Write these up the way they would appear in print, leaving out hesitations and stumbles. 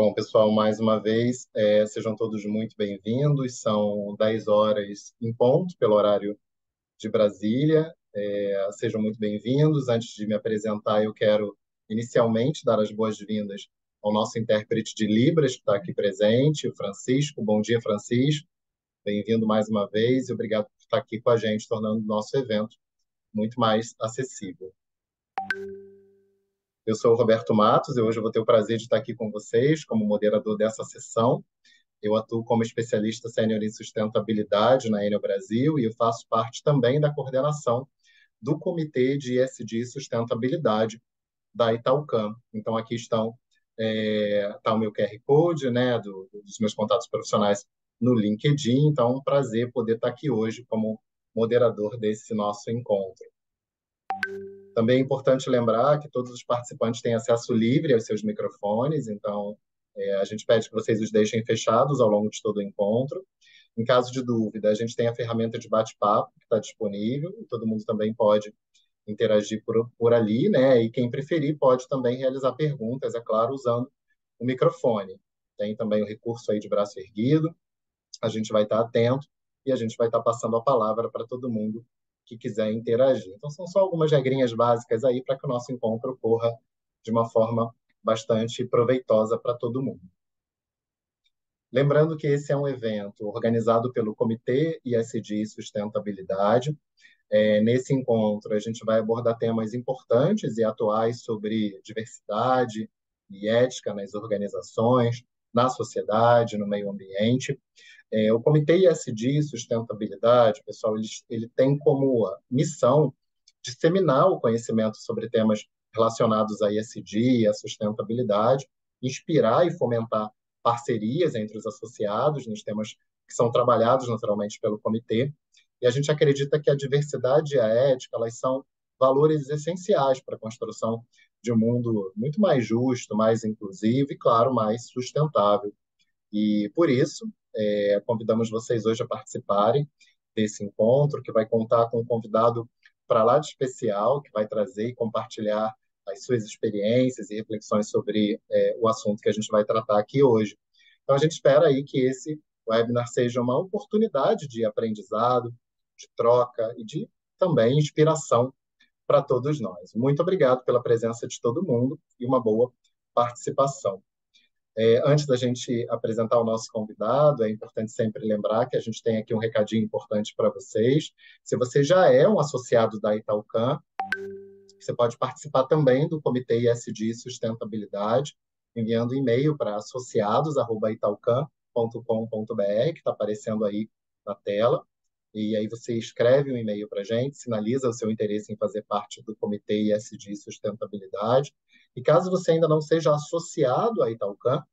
Bom, pessoal, mais uma vez, sejam todos muito bem-vindos. São 10 horas em ponto, pelo horário de Brasília. Sejam muito bem-vindos. Antes de me apresentar, eu quero inicialmente dar as boas-vindas ao nosso intérprete de Libras, que está aqui presente, o Francisco. Bom dia, Francisco. Bem-vindo mais uma vez e obrigado por estar aqui com a gente, tornando o nosso evento muito mais acessível. Eu sou o Roberto Matos e hoje eu vou ter o prazer de estar aqui com vocês como moderador dessa sessão. Eu atuo como especialista sênior em sustentabilidade na Enel Brasil e eu faço parte também da coordenação do Comitê de ESG Sustentabilidade da Italcam. Então, aqui está o meu QR Code, né, dos meus contatos profissionais no LinkedIn. Então, é um prazer poder estar aqui hoje como moderador desse nosso encontro. Também é importante lembrar que todos os participantes têm acesso livre aos seus microfones, então a gente pede que vocês os deixem fechados ao longo de todo o encontro. Em caso de dúvida, a gente tem a ferramenta de bate-papo que está disponível, e todo mundo também pode interagir por ali, né? E quem preferir pode também realizar perguntas, é claro, usando o microfone. Tem também o recurso aí de braço erguido, a gente vai estar atento e a gente vai estar passando a palavra para todo mundo que quiser interagir. Então, são só algumas regrinhas básicas aí para que o nosso encontro ocorra de uma forma bastante proveitosa para todo mundo. Lembrando que esse é um evento organizado pelo Comitê ISD Sustentabilidade. Nesse encontro, a gente vai abordar temas importantes e atuais sobre diversidade e ética nas organizações, na sociedade, no meio ambiente. O Comitê ISD Sustentabilidade, pessoal, ele tem como missão disseminar o conhecimento sobre temas relacionados a ISD e a sustentabilidade, inspirar e fomentar parcerias entre os associados nos temas que são trabalhados naturalmente pelo comitê. E a gente acredita que a diversidade e a ética, elas são valores essenciais para a construção de um mundo muito mais justo, mais inclusivo e, claro, mais sustentável. E, por isso, convidamos vocês hoje a participarem desse encontro, que vai contar com um convidado para lá de especial, que vai trazer e compartilhar as suas experiências e reflexões sobre o assunto que a gente vai tratar aqui hoje. Então, a gente espera aí que esse webinar seja uma oportunidade de aprendizado, de troca e de também inspiração para todos nós. Muito obrigado pela presença de todo mundo e uma boa participação. Antes da gente apresentar o nosso convidado, é importante sempre lembrar que a gente tem aqui um recadinho importante para vocês. Se você já é um associado da Italcam, você pode participar também do Comitê ISD Sustentabilidade, enviando e-mail para associados@italcam.com.br, que está aparecendo aí na tela. E aí você escreve um e-mail para a gente, sinaliza o seu interesse em fazer parte do Comitê ISD Sustentabilidade. E caso você ainda não seja associado à Italcam,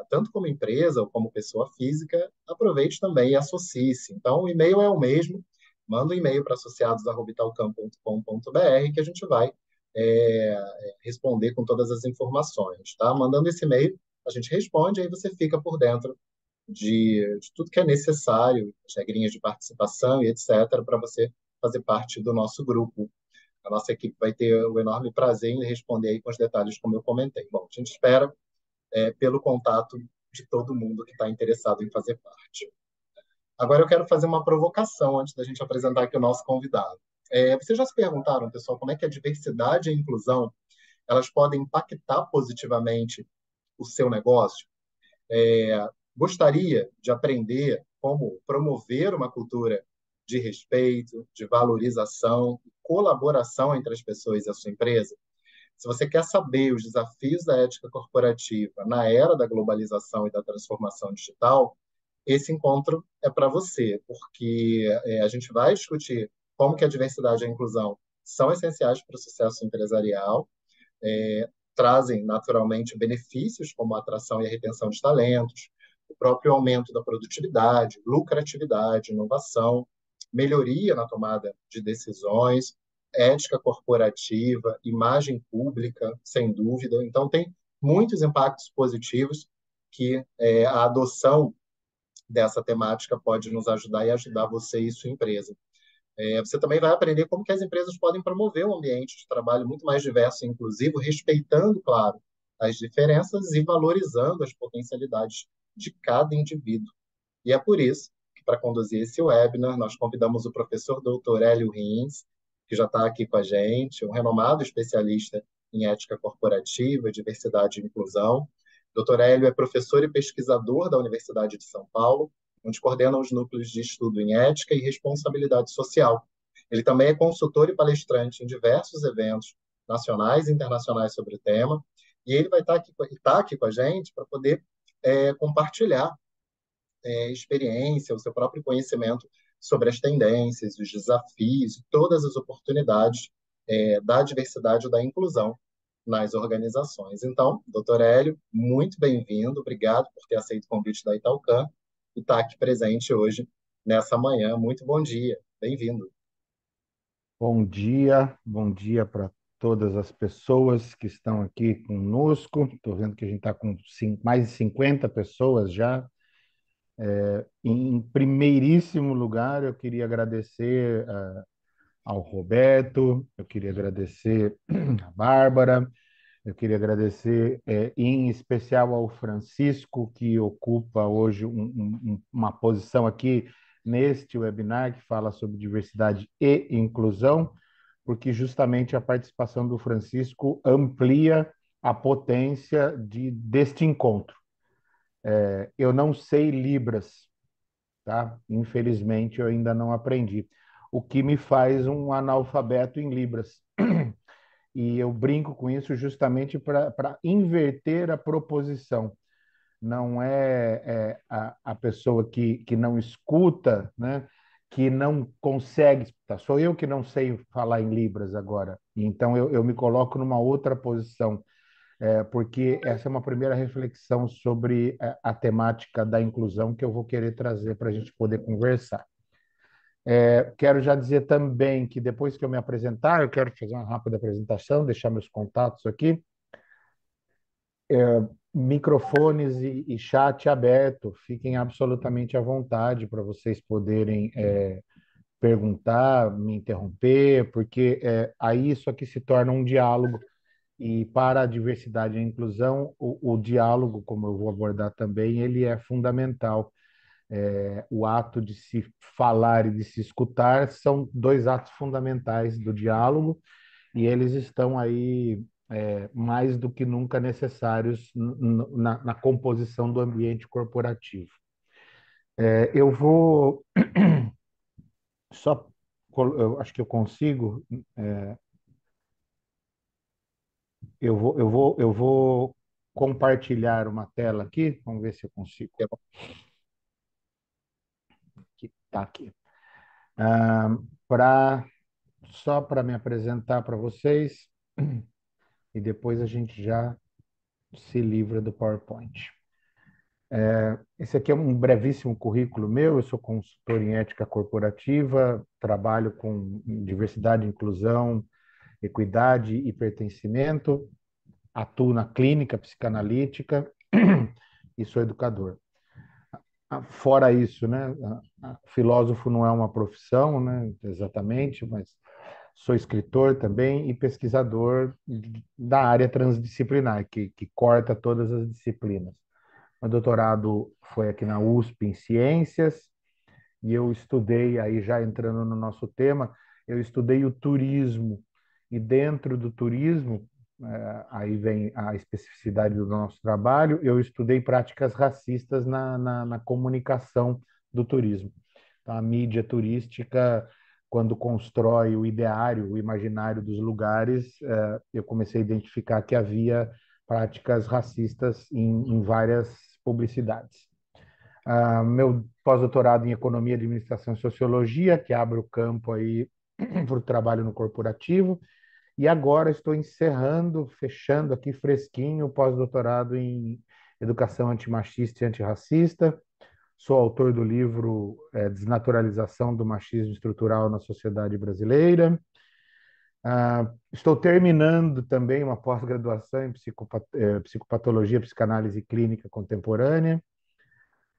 tanto como empresa ou como pessoa física, aproveite também e associe-se. Então, o e-mail é o mesmo, manda um e-mail para associados@italcam.com.br que a gente vai responder com todas as informações. Tá? Mandando esse e-mail, a gente responde e aí você fica por dentro de tudo que é necessário, as regrinhas de participação e etc., para você fazer parte do nosso grupo. A nossa equipe vai ter o enorme prazer em responder aí com os detalhes, como eu comentei. Bom, a gente espera pelo contato de todo mundo que está interessado em fazer parte. Agora eu quero fazer uma provocação antes da gente apresentar aqui o nosso convidado. Vocês já se perguntaram, pessoal, como é que a diversidade e a inclusão elas podem impactar positivamente o seu negócio? Gostaria de aprender como promover uma cultura de respeito, de valorização e colaboração entre as pessoas e a sua empresa? Se você quer saber os desafios da ética corporativa na era da globalização e da transformação digital, esse encontro é para você, porque a gente vai discutir como que a diversidade e a inclusão são essenciais para o sucesso empresarial, trazem naturalmente benefícios como a atração e a retenção de talentos, o próprio aumento da produtividade, lucratividade, inovação, melhoria na tomada de decisões, ética corporativa, imagem pública, sem dúvida. Então, tem muitos impactos positivos que a adoção dessa temática pode nos ajudar e ajudar você e sua empresa. Você também vai aprender como que as empresas podem promover um ambiente de trabalho muito mais diverso e inclusivo, respeitando, claro, as diferenças e valorizando as potencialidades de cada indivíduo. E é por isso que, para conduzir esse webinar, nós convidamos o professor Dr. Hélio Rins, que já está aqui com a gente, um renomado especialista em ética corporativa, diversidade e inclusão. Dr. Hélio é professor e pesquisador da Universidade de São Paulo, onde coordena os núcleos de estudo em ética e responsabilidade social. Ele também é consultor e palestrante em diversos eventos nacionais e internacionais sobre o tema, e ele vai estar aqui com a gente para poder compartilhar experiência, o seu próprio conhecimento sobre as tendências, os desafios e todas as oportunidades da diversidade e da inclusão nas organizações. Então, doutor Hélio, muito bem-vindo, obrigado por ter aceito o convite da Italcan e estar aqui presente hoje, nessa manhã. Muito bom dia, bem-vindo. Bom dia para todas as pessoas que estão aqui conosco. Estou vendo que a gente está com mais de 50 pessoas já. Em primeiríssimo lugar, eu queria agradecer ao Roberto, eu queria agradecer a Bárbara, eu queria agradecer em especial ao Francisco, que ocupa hoje uma posição aqui neste webinar que fala sobre diversidade e inclusão, porque justamente a participação do Francisco amplia a potência deste encontro. Eu não sei Libras, tá? Infelizmente, eu ainda não aprendi, o que me faz um analfabeto em Libras. E eu brinco com isso justamente para inverter a proposição. Não a pessoa que não escuta, né, que não consegue escutar. Sou eu que não sei falar em Libras agora. Então eu me coloco numa outra posição, porque essa é uma primeira reflexão sobre a temática da inclusão que eu vou querer trazer para a gente poder conversar. Quero já dizer também que depois que eu me apresentar, eu quero fazer uma rápida apresentação, deixar meus contatos aqui. Microfones e chat aberto, fiquem absolutamente à vontade para vocês poderem perguntar, me interromper, porque aí isso aqui se torna um diálogo. E para a diversidade e a inclusão, o diálogo, como eu vou abordar também, ele é fundamental. O ato de se falar e de se escutar são dois atos fundamentais do diálogo, e eles estão aí mais do que nunca necessários na composição do ambiente corporativo. Eu vou só, eu acho que eu consigo, eu vou compartilhar uma tela aqui, vamos ver se eu consigo. Está aqui. Só para me apresentar para vocês, e depois a gente já se livra do PowerPoint. Esse aqui é um brevíssimo currículo meu. Eu sou consultor em ética corporativa, trabalho com diversidade, inclusão, equidade e pertencimento, atuo na clínica psicanalítica e sou educador. Fora isso, né, filósofo não é uma profissão, né, exatamente, mas sou escritor também e pesquisador da área transdisciplinar, que corta todas as disciplinas. Meu doutorado foi aqui na USP em Ciências, e eu estudei, aí já entrando no nosso tema, eu estudei o turismo, e dentro do turismo, aí vem a especificidade do nosso trabalho, eu estudei práticas racistas na comunicação do turismo. Então, a mídia turística, quando constrói o ideário, o imaginário dos lugares, eu comecei a identificar que havia práticas racistas em várias publicidades. Meu pós-doutorado em Economia, Administração e Sociologia, que abre o campo aí para o trabalho no corporativo, e agora estou encerrando, fechando aqui fresquinho o pós-doutorado em Educação Antimachista e Antirracista. Sou autor do livro Desnaturalização do Machismo Estrutural na Sociedade Brasileira. Estou terminando também uma pós-graduação em Psicopatologia, Psicanálise Clínica Contemporânea.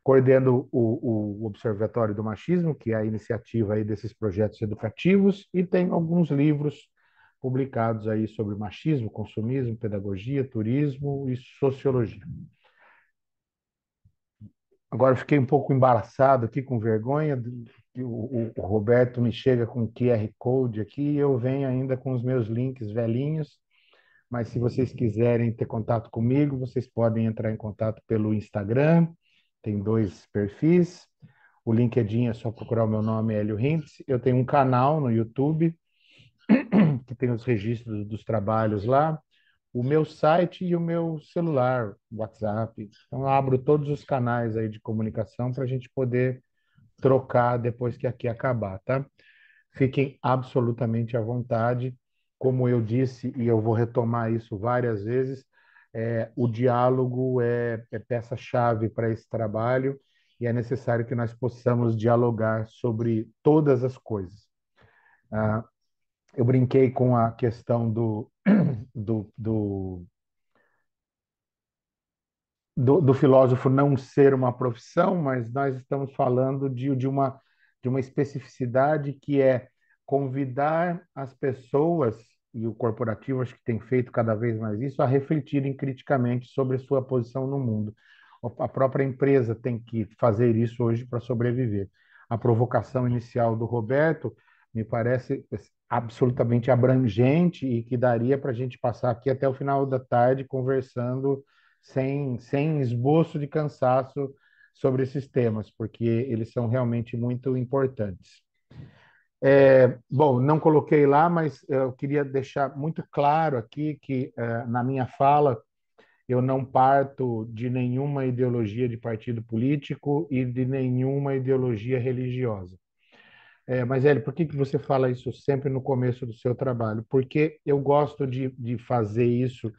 Coordeno o Observatório do Machismo, que é a iniciativa aí desses projetos educativos, e tenho alguns livros publicados aí sobre machismo, consumismo, pedagogia, turismo e sociologia. Agora eu fiquei um pouco embaraçado aqui, com vergonha. O Roberto me chega com o QR Code aqui e eu venho ainda com os meus links velhinhos. Mas se vocês quiserem ter contato comigo, vocês podem entrar em contato pelo Instagram. Tem 2 perfis. O LinkedIn é só procurar o meu nome, Hélio Hintz. Eu tenho um canal no YouTube que tem os registros dos trabalhos lá, o meu site e o meu celular, WhatsApp. Então, eu abro todos os canais aí de comunicação para a gente poder trocar depois que aqui acabar, tá? Fiquem absolutamente à vontade. Como eu disse, e eu vou retomar isso várias vezes, o diálogo é peça-chave para esse trabalho e é necessário que nós possamos dialogar sobre todas as coisas. Ah, eu brinquei com a questão do, do, do filósofo não ser uma profissão, mas nós estamos falando de uma especificidade que é convidar as pessoas, e o corporativo acho que tem feito cada vez mais isso, a refletirem criticamente sobre sua posição no mundo. A própria empresa tem que fazer isso hoje para sobreviver. A provocação inicial do Roberto me parece absolutamente abrangente e que daria para a gente passar aqui até o final da tarde conversando sem esboço de cansaço sobre esses temas, porque eles são realmente muito importantes. Bom, não coloquei lá, mas eu queria deixar muito claro aqui que, na minha fala, eu não parto de nenhuma ideologia de partido político e de nenhuma ideologia religiosa. Mas, Hélio, por que você fala isso sempre no começo do seu trabalho? Porque eu gosto de fazer isso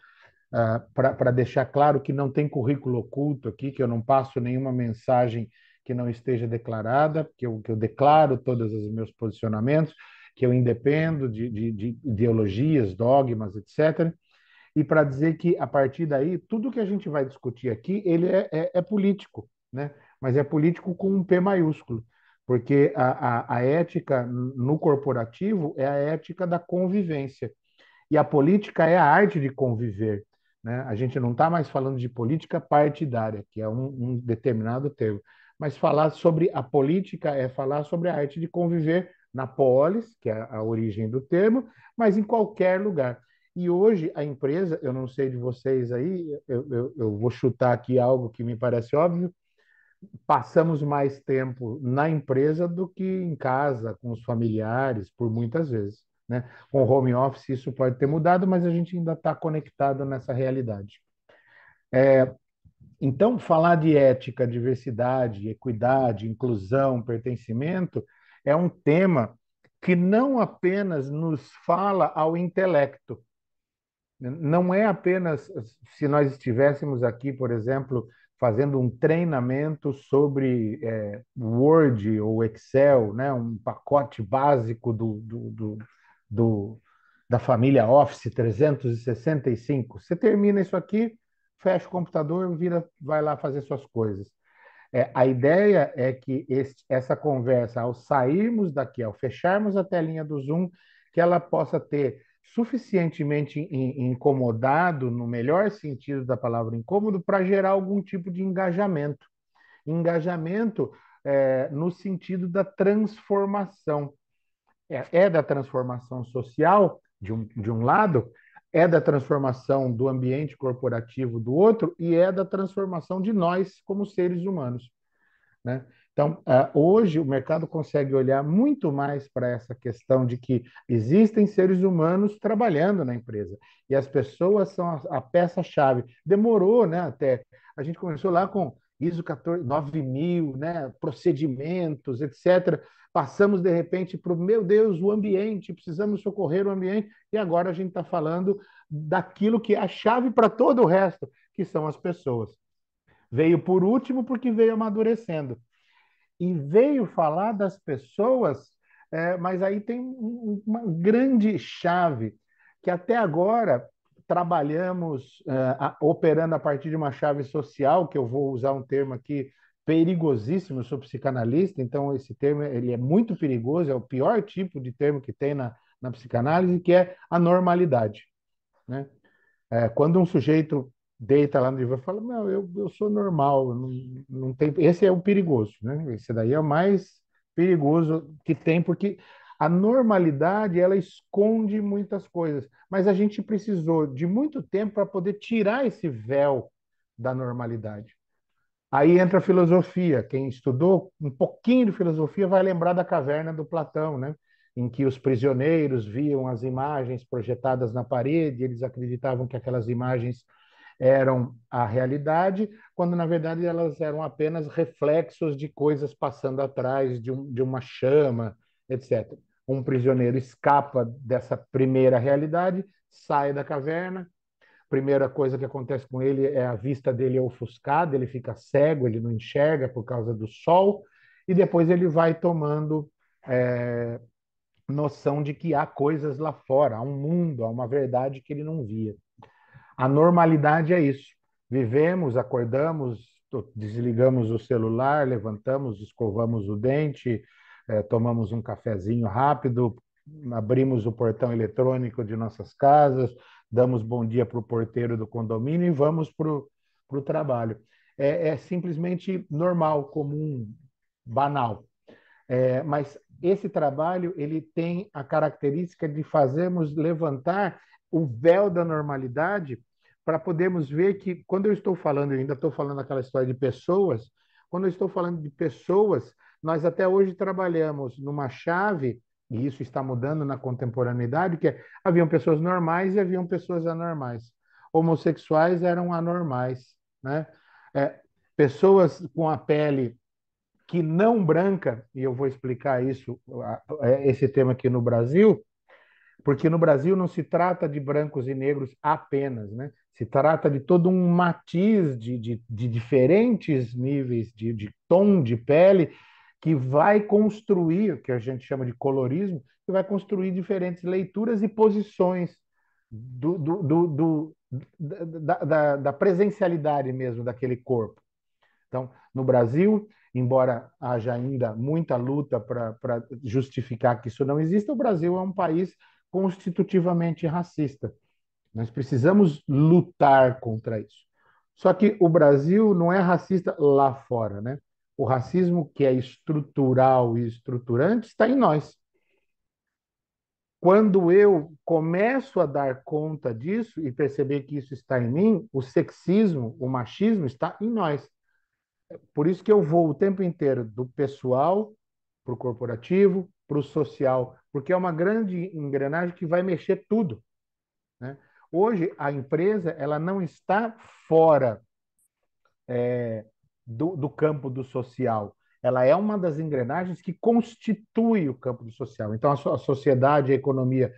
para deixar claro que não tem currículo oculto aqui, que eu não passo nenhuma mensagem que não esteja declarada, que eu declaro todos os meus posicionamentos, que eu independo de ideologias, dogmas, etc. E para dizer que, a partir daí, tudo que a gente vai discutir aqui, ele é político, né? Mas é político com um P maiúsculo, porque a ética no corporativo é a ética da convivência. E a política é a arte de conviver, né? A gente não está mais falando de política partidária, que é um determinado termo, mas falar sobre a política é falar sobre a arte de conviver na polis, que é a origem do termo, mas em qualquer lugar. E hoje a empresa, eu não sei de vocês aí, eu vou chutar aqui algo que me parece óbvio, passamos mais tempo na empresa do que em casa, com os familiares, por muitas vezes, né? Com o home office isso pode ter mudado, mas a gente ainda está conectado nessa realidade. Então, falar de ética, diversidade, equidade, inclusão, pertencimento é um tema que não apenas nos fala ao intelecto, não é apenas se nós estivéssemos aqui, por exemplo, fazendo um treinamento sobre Word ou Excel, né, um pacote básico do, da família Office 365. Você termina isso aqui, fecha o computador, vai lá fazer suas coisas. A ideia é que essa conversa, ao sairmos daqui, ao fecharmos a telinha do Zoom, que ela possa ter suficientemente incomodado, no melhor sentido da palavra incômodo, para gerar algum tipo de engajamento. Engajamento no sentido da transformação. É da transformação social, de um lado, é da transformação do ambiente corporativo do outro, e é da transformação de nós como seres humanos, né? Então, hoje o mercado consegue olhar muito mais para essa questão de que existem seres humanos trabalhando na empresa e as pessoas são a peça-chave. Demorou, né? Até a gente começou lá com ISO 14, 9000, né? Procedimentos, etc. Passamos de repente para o meu Deus, o ambiente, precisamos socorrer o ambiente e agora a gente está falando daquilo que é a chave para todo o resto, que são as pessoas. Veio por último porque veio amadurecendo. E veio falar das pessoas, mas aí tem uma grande chave, que até agora trabalhamos operando a partir de uma chave social, que eu vou usar um termo aqui perigosíssimo, eu sou psicanalista, então esse termo ele é muito perigoso, é o pior tipo de termo que tem na na psicanálise, que é a normalidade, né? Quando um sujeito deita lá no divã e fala, não, eu sou normal, não tem... Esse é o perigoso, né? Esse daí é o mais perigoso que tem, porque a normalidade, ela esconde muitas coisas, mas a gente precisou de muito tempo para poder tirar esse véu da normalidade. Aí entra a filosofia. Quem estudou um pouquinho de filosofia vai lembrar da caverna do Platão, né? Em que os prisioneiros viam as imagens projetadas na parede, eles acreditavam que aquelas imagens eram a realidade, quando na verdade elas eram apenas reflexos de coisas passando atrás de uma chama, etc. Um prisioneiro escapa dessa primeira realidade, sai da caverna. Primeira coisa que acontece com ele é a vista dele é ofuscada, ele fica cego, ele não enxerga por causa do sol, e depois ele vai tomando é, noção de que há coisas lá fora, há um mundo, há uma verdade que ele não via. A normalidade é isso. Vivemos, acordamos, desligamos o celular, levantamos, escovamos o dente, tomamos um cafezinho rápido, abrimos o portão eletrônico de nossas casas, damos bom dia para o porteiro do condomínio e vamos para o trabalho. É simplesmente normal, comum, banal. Mas esse trabalho ele tem a característica de fazermos levantar o véu da normalidade para podermos ver que, quando eu estou falando, eu ainda estou falando aquela história de pessoas, quando eu estou falando de pessoas, nós até hoje trabalhamos numa chave, e isso está mudando na contemporaneidade, que haviam pessoas normais e haviam pessoas anormais. Homossexuais eram anormais, né? É, pessoas com a pele que não branca, e eu vou explicar isso, esse tema aqui no Brasil, porque no Brasil não se trata de brancos e negros apenas, né? Se trata de todo um matiz de diferentes níveis de tom de pele que vai construir, o que a gente chama de colorismo, que vai construir diferentes leituras e posições da presencialidade mesmo daquele corpo. Então, no Brasil, embora haja ainda muita luta para justificar que isso não exista, o Brasil é um país constitutivamente racista. Nós precisamos lutar contra isso. Só que o Brasil não é racista lá fora, né? O racismo que é estrutural e estruturante está em nós. Quando eu começo a dar conta disso e perceber que isso está em mim, o sexismo, o machismo está em nós. Por isso que eu vou o tempo inteiro do pessoal para o corporativo, para o social, porque é uma grande engrenagem que vai mexer tudo, né? Hoje, a empresa ela não está fora do campo do social. Ela é uma das engrenagens que constitui o campo do social. Então, a sociedade, a economia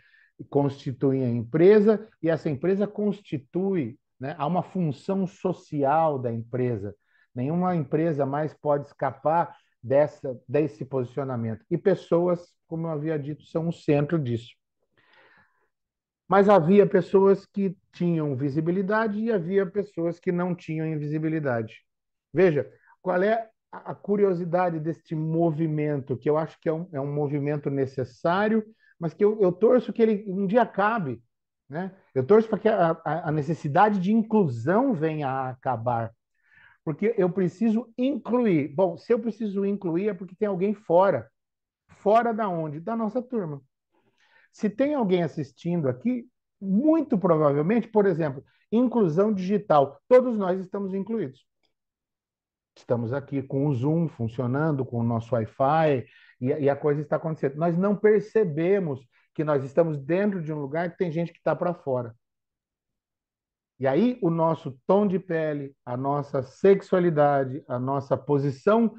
constituem a empresa e essa empresa constitui, né, há uma função social da empresa. Nenhuma empresa mais pode escapar desse posicionamento. E pessoas, como eu havia dito, são o centro disso. Mas havia pessoas que tinham visibilidade e havia pessoas que não tinham invisibilidade. Veja, qual é a curiosidade deste movimento, que eu acho que é um movimento necessário, mas que eu torço que ele um dia acabe, né? Eu torço para que a necessidade de inclusão venha a acabar, porque eu preciso incluir. Bom, se eu preciso incluir é porque tem alguém fora. Fora da onde? Da nossa turma. Se tem alguém assistindo aqui, muito provavelmente, por exemplo, inclusão digital, todos nós estamos incluídos. Estamos aqui com o Zoom funcionando, com o nosso Wi-Fi, e a coisa está acontecendo. Nós não percebemos que nós estamos dentro de um lugar que tem gente que está para fora. E aí o nosso tom de pele, a nossa sexualidade, a nossa posição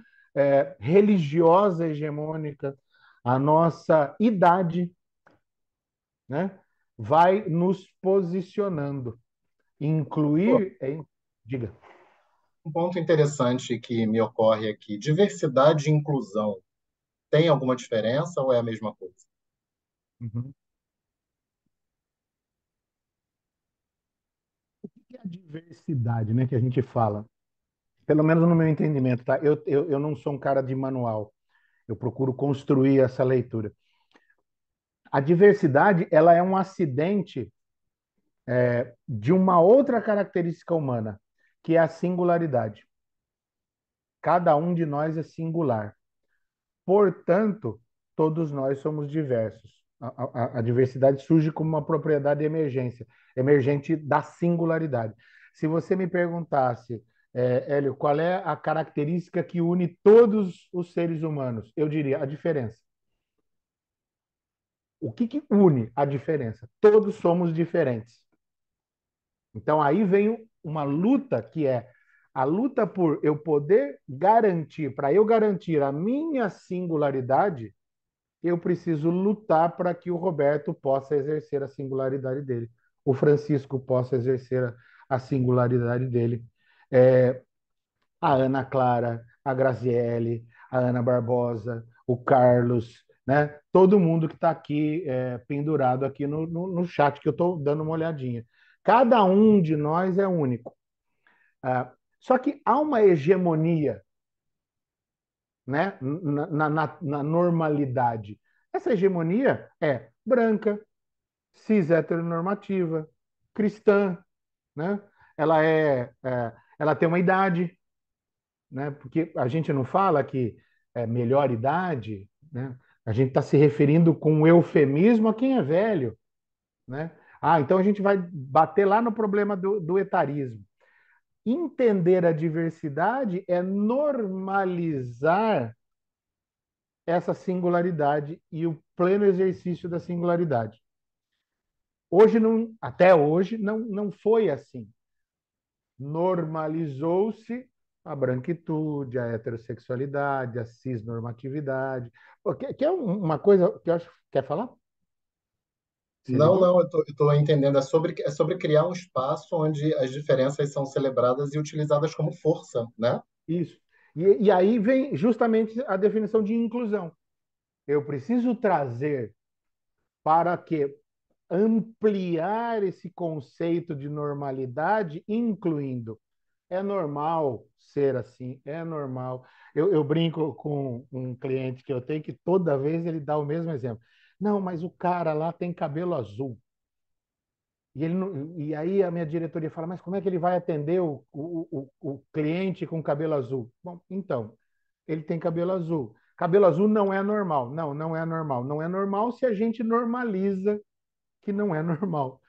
religiosa hegemônica, a nossa idade, né, vai nos posicionando. Pô, Incluir, diga. um ponto interessante que me ocorre aqui, diversidade e inclusão, tem alguma diferença ou é a mesma coisa? Uhum. O que é a diversidade, né, que a gente fala? Pelo menos no meu entendimento, tá? Eu não sou um cara de manual. Eu procuro construir essa leitura. A diversidade, ela é um acidente de uma outra característica humana, que é a singularidade. Cada um de nós é singular. Portanto, todos nós somos diversos. A diversidade surge como uma propriedade emergente da singularidade. Se você me perguntasse, Hélio, qual é a característica que une todos os seres humanos? Eu diria a diferença. O que que une a diferença? Todos somos diferentes. Então aí vem uma luta que é a luta por eu poder garantir, para eu garantir a minha singularidade, eu preciso lutar para que o Roberto possa exercer a singularidade dele, o Francisco possa exercer a singularidade dele, é, a Ana Clara, a Graziele, a Ana Barbosa, o Carlos, né? Todo mundo que está aqui pendurado aqui no chat que eu estou dando uma olhadinha. Cada um de nós é único. Só que há uma hegemonia, né, na normalidade. Essa hegemonia é branca, cis heteronormativa, cristã, né? Ela tem uma idade, né? Porque a gente não fala que é melhor idade, né? A gente está se referindo com um eufemismo a quem é velho, né? Ah, então a gente vai bater lá no problema do etarismo. Entender a diversidade é normalizar essa singularidade e o pleno exercício da singularidade. Hoje não, até hoje não foi assim. Normalizou-se a branquitude, a heterossexualidade, a cisnormatividade, que é uma coisa que eu acho. Quer falar? Você Não, ligou? não, eu estou entendendo. É sobre criar um espaço onde as diferenças são celebradas e utilizadas como força, né? Isso. E aí vem justamente a definição de inclusão. Eu preciso trazer para que ampliar esse conceito de normalidade, incluindo. É normal ser assim, é normal. Eu brinco com um cliente que eu tenho que toda vez ele dá o mesmo exemplo. Não, mas o cara lá tem cabelo azul. E aí a minha diretoria fala, mas como é que ele vai atender o cliente com cabelo azul? Bom, então, ele tem cabelo azul. Cabelo azul não é normal. Não, não é normal. Não é normal se a gente normaliza que não é normal.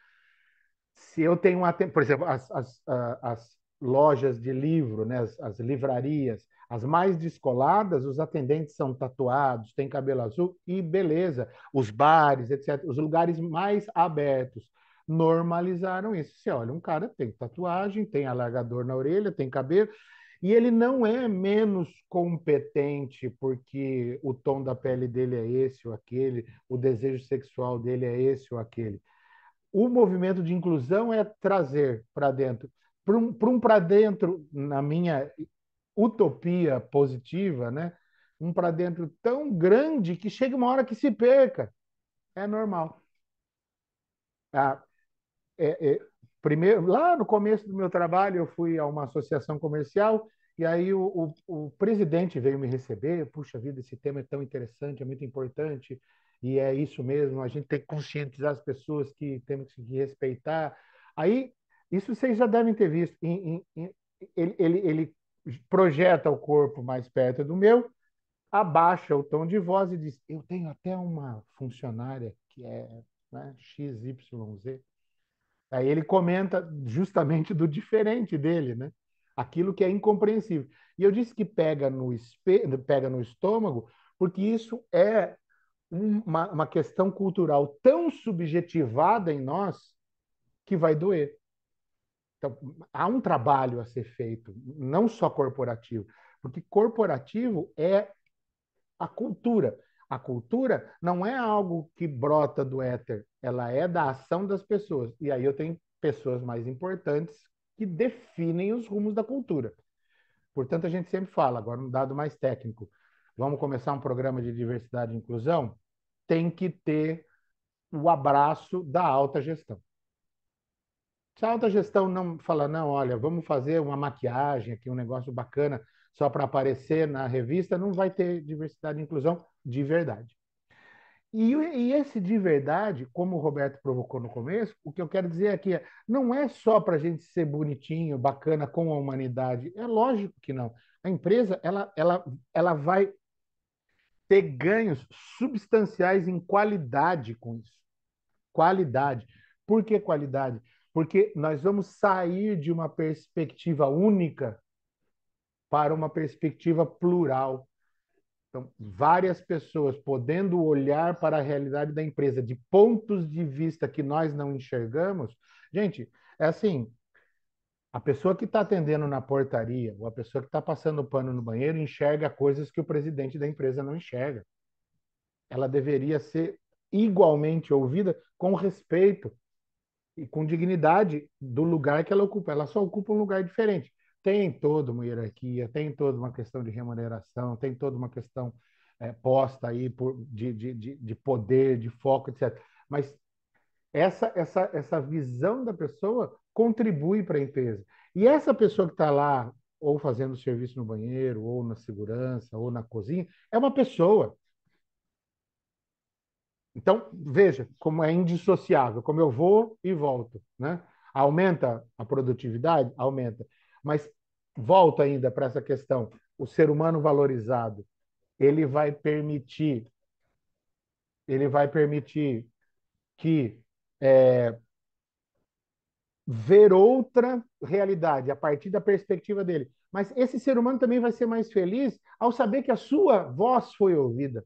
Se eu tenho uma, por exemplo, as lojas de livro, né, as livrarias, as mais descoladas, os atendentes são tatuados, têm cabelo azul e beleza. Os bares, etc., os lugares mais abertos normalizaram isso. Você olha, um cara tem tatuagem, tem alargador na orelha, tem cabelo, e ele não é menos competente porque o tom da pele dele é esse ou aquele, o desejo sexual dele é esse ou aquele. O movimento de inclusão é trazer para dentro, para dentro, na minha utopia positiva, né? Um para dentro tão grande que chega uma hora que se perca. É normal. Ah, é, é, primeiro, lá no começo do meu trabalho, eu fui a uma associação comercial e aí o presidente veio me receber. Puxa vida, esse tema é tão interessante, é muito importante e é isso mesmo. A gente tem que conscientizar as pessoas que temos que respeitar. Aí, isso vocês já devem ter visto. Ele projeta o corpo mais perto do meu, abaixa o tom de voz e diz: Eu tenho até uma funcionária que é, né, XYZ. Aí ele comenta justamente do diferente dele, né? Aquilo que é incompreensível. E eu disse que pega no estômago, porque isso é uma questão cultural tão subjetivada em nós que vai doer. Então, há um trabalho a ser feito, não só corporativo, porque corporativo é a cultura. A cultura não é algo que brota do éter, ela é da ação das pessoas. E aí eu tenho pessoas mais importantes que definem os rumos da cultura. Portanto, a gente sempre fala, agora um dado mais técnico, vamos começar um programa de diversidade e inclusão, tem que ter o abraço da alta gestão. Se a alta gestão não fala, não, olha, vamos fazer uma maquiagem aqui, um negócio bacana só para aparecer na revista, não vai ter diversidade e inclusão de verdade. E esse de verdade, como o Roberto provocou no começo, o que eu quero dizer aqui é, não é só para a gente ser bonitinho, bacana com a humanidade. É lógico que não. A empresa ela vai ter ganhos substanciais em qualidade com isso. Qualidade. Por que qualidade? Porque nós vamos sair de uma perspectiva única para uma perspectiva plural. Então, várias pessoas podendo olhar para a realidade da empresa de pontos de vista que nós não enxergamos. Gente, é assim, a pessoa que está atendendo na portaria, ou a pessoa que está passando pano no banheiro, enxerga coisas que o presidente da empresa não enxerga. Ela deveria ser igualmente ouvida com respeito e com dignidade do lugar que ela ocupa. Ela só ocupa um lugar diferente. Tem toda uma hierarquia, tem toda uma questão de remuneração, tem toda uma questão posta aí de poder, de foco, etc. Mas essa visão da pessoa contribui para a empresa. E essa pessoa que está lá, ou fazendo serviço no banheiro, ou na segurança, ou na cozinha, é uma pessoa. Então, veja como é indissociável, como eu vou e volto, né? Aumenta a produtividade? Aumenta. Mas volta ainda para essa questão, o ser humano valorizado, ele vai permitir, ele vai permitir que ver outra realidade a partir da perspectiva dele. Mas esse ser humano também vai ser mais feliz ao saber que a sua voz foi ouvida.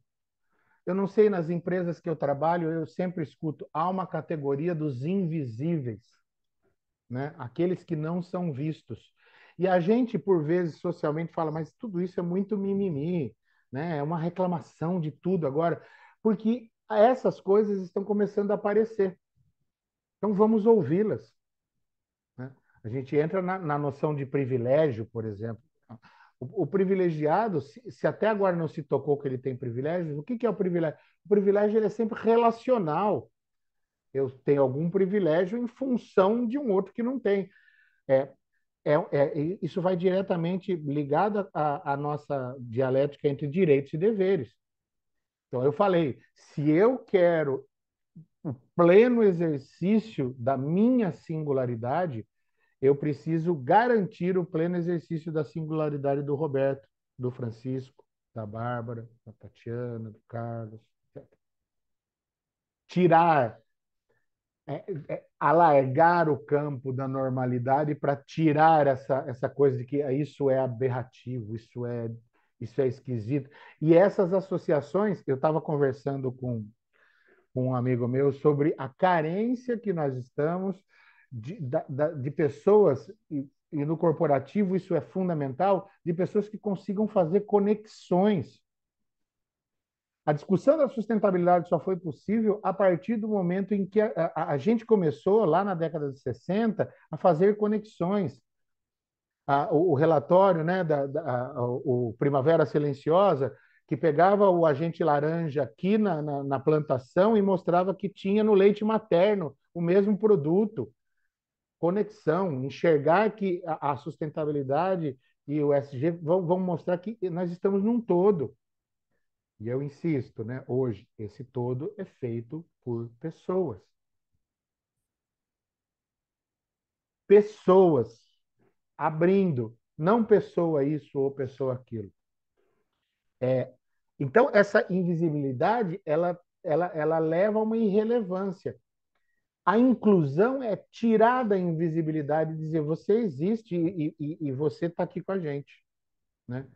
Eu não sei, nas empresas que eu trabalho, eu sempre escuto, há uma categoria dos invisíveis, né? Aqueles que não são vistos. E a gente, por vezes, socialmente fala, mas tudo isso é muito mimimi, né? É uma reclamação de tudo agora, porque essas coisas estão começando a aparecer. Então vamos ouvi-las, né? A gente entra na noção de privilégio, por exemplo. O privilegiado, se até agora não se tocou que ele tem privilégios, o que é o privilégio? O privilégio ele é sempre relacional. Eu tenho algum privilégio em função de um outro que não tem. É, isso vai diretamente ligado à nossa dialética entre direitos e deveres. Então, eu falei, se eu quero o pleno exercício da minha singularidade, eu preciso garantir o pleno exercício da singularidade do Roberto, do Francisco, da Bárbara, da Tatiana, do Carlos, etc. Tirar, alargar o campo da normalidade para tirar essa coisa de que isso é aberrativo, isso é esquisito. E essas associações, eu estava conversando com um amigo meu sobre a carência que nós estamos de pessoas, e no corporativo isso é fundamental, de pessoas que consigam fazer conexões. A discussão da sustentabilidade só foi possível a partir do momento em que a gente começou, lá na década de 60, a fazer conexões. O relatório, né, o Primavera Silenciosa, que pegava o agente laranja aqui na plantação e mostrava que tinha no leite materno o mesmo produto. Conexão, enxergar que a sustentabilidade e o SG vão mostrar que nós estamos num todo. E eu insisto, né, hoje, esse todo é feito por pessoas. Pessoas abrindo, não pessoa isso ou pessoa aquilo. Então, essa invisibilidade, ela leva a uma irrelevância. A inclusão é tirar da invisibilidade e dizer você existe e você está aqui com a gente, né?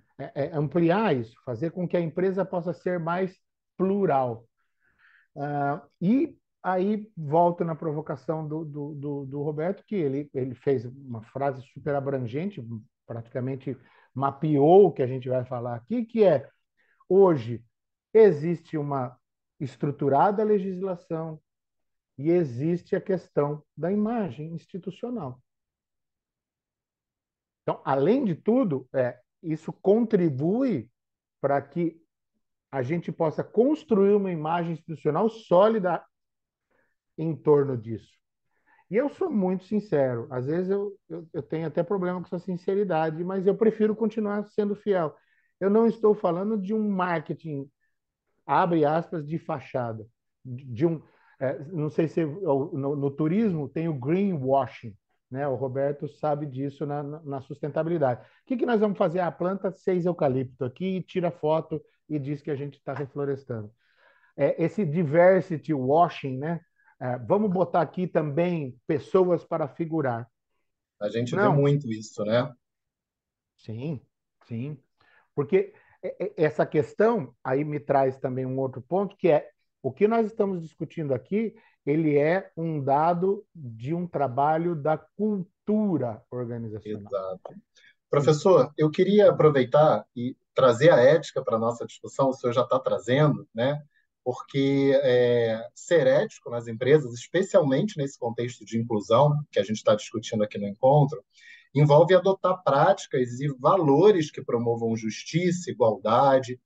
Ampliar isso, fazer com que a empresa possa ser mais plural. E aí volto na provocação do Roberto, que ele fez uma frase super abrangente, praticamente mapeou o que a gente vai falar aqui, que é: hoje existe uma estruturada legislação e existe a questão da imagem institucional. Então, além de tudo, isso contribui para que a gente possa construir uma imagem institucional sólida em torno disso. E eu sou muito sincero, às vezes eu tenho até problema com essa sinceridade, mas eu prefiro continuar sendo fiel. Eu não estou falando de um marketing abre aspas, de fachada. De um, não sei se no turismo tem o greenwashing, né? O Roberto sabe disso na sustentabilidade. O que nós vamos fazer? A planta 6 eucalipto aqui, tira foto e diz que a gente está reflorestando. Esse diversity washing, né? Vamos botar aqui também pessoas para figurar. A gente vê Não, muito isso, né? sim, sim. Porque essa questão aí me traz também um outro ponto, que é o que nós estamos discutindo aqui, ele é um dado de um trabalho da cultura organizacional. Exato. Professor, eu queria aproveitar e trazer a ética para a nossa discussão, o senhor já está trazendo, né? Porque ser ético nas empresas, especialmente nesse contexto de inclusão que a gente está discutindo aqui no encontro, envolve adotar práticas e valores que promovam justiça, igualdade,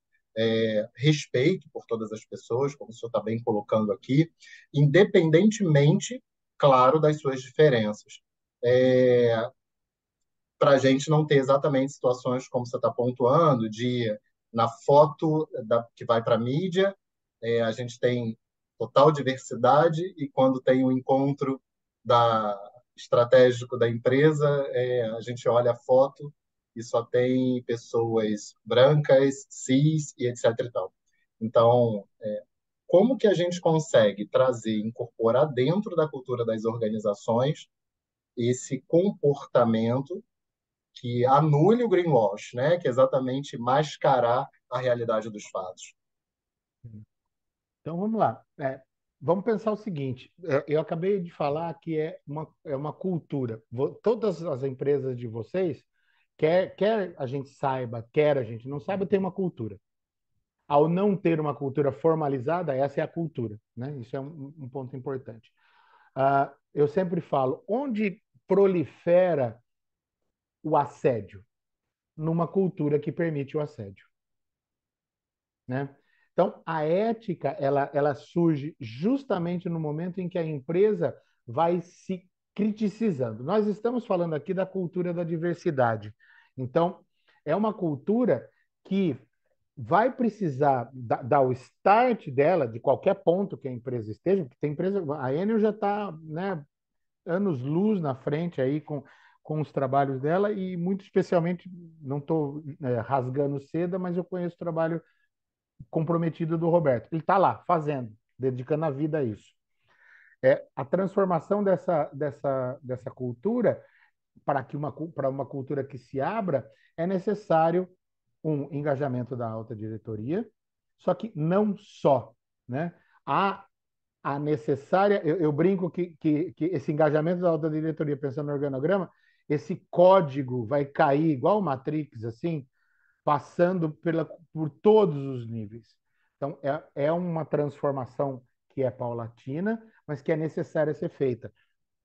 respeito por todas as pessoas, como o senhor está bem colocando aqui, independentemente, claro, das suas diferenças. É, para a gente não ter exatamente situações como você está pontuando, de na foto que vai para a mídia, a gente tem total diversidade e quando tem o encontro da estratégico da empresa, a gente olha a foto e só tem pessoas brancas, cis e etc. E tal. Então, como que a gente consegue trazer, incorporar dentro da cultura das organizações esse comportamento que anule o greenwash, né? Que é exatamente mascarar a realidade dos fatos. Então vamos lá. Vamos pensar o seguinte: eu acabei de falar que é uma cultura. Todas as empresas de vocês, quer a gente saiba, quer a gente não saiba, tem uma cultura. Ao não ter uma cultura formalizada, essa é a cultura, né? Isso é um ponto importante. Eu sempre falo, onde prolifera o assédio? Numa cultura que permite o assédio, né? Então, a ética, ela surge justamente no momento em que a empresa vai se criticizando. Nós estamos falando aqui da cultura da diversidade. Então, é uma cultura que vai precisar dar o start dela, de qualquer ponto que a empresa esteja, porque tem empresa, a Enel já está, né, anos-luz na frente aí com os trabalhos dela e muito especialmente, não estou rasgando seda, mas eu conheço o trabalho comprometido do Roberto. Ele está lá, fazendo, dedicando a vida a isso. A transformação dessa cultura para uma cultura que se abra, é necessário um engajamento da alta diretoria, só que não só, né? Há a necessária, eu brinco que esse engajamento da alta diretoria, pensando no organograma, esse código vai cair igual o Matrix, assim, passando por todos os níveis. Então, é uma transformação que é paulatina, mas que é necessária ser feita.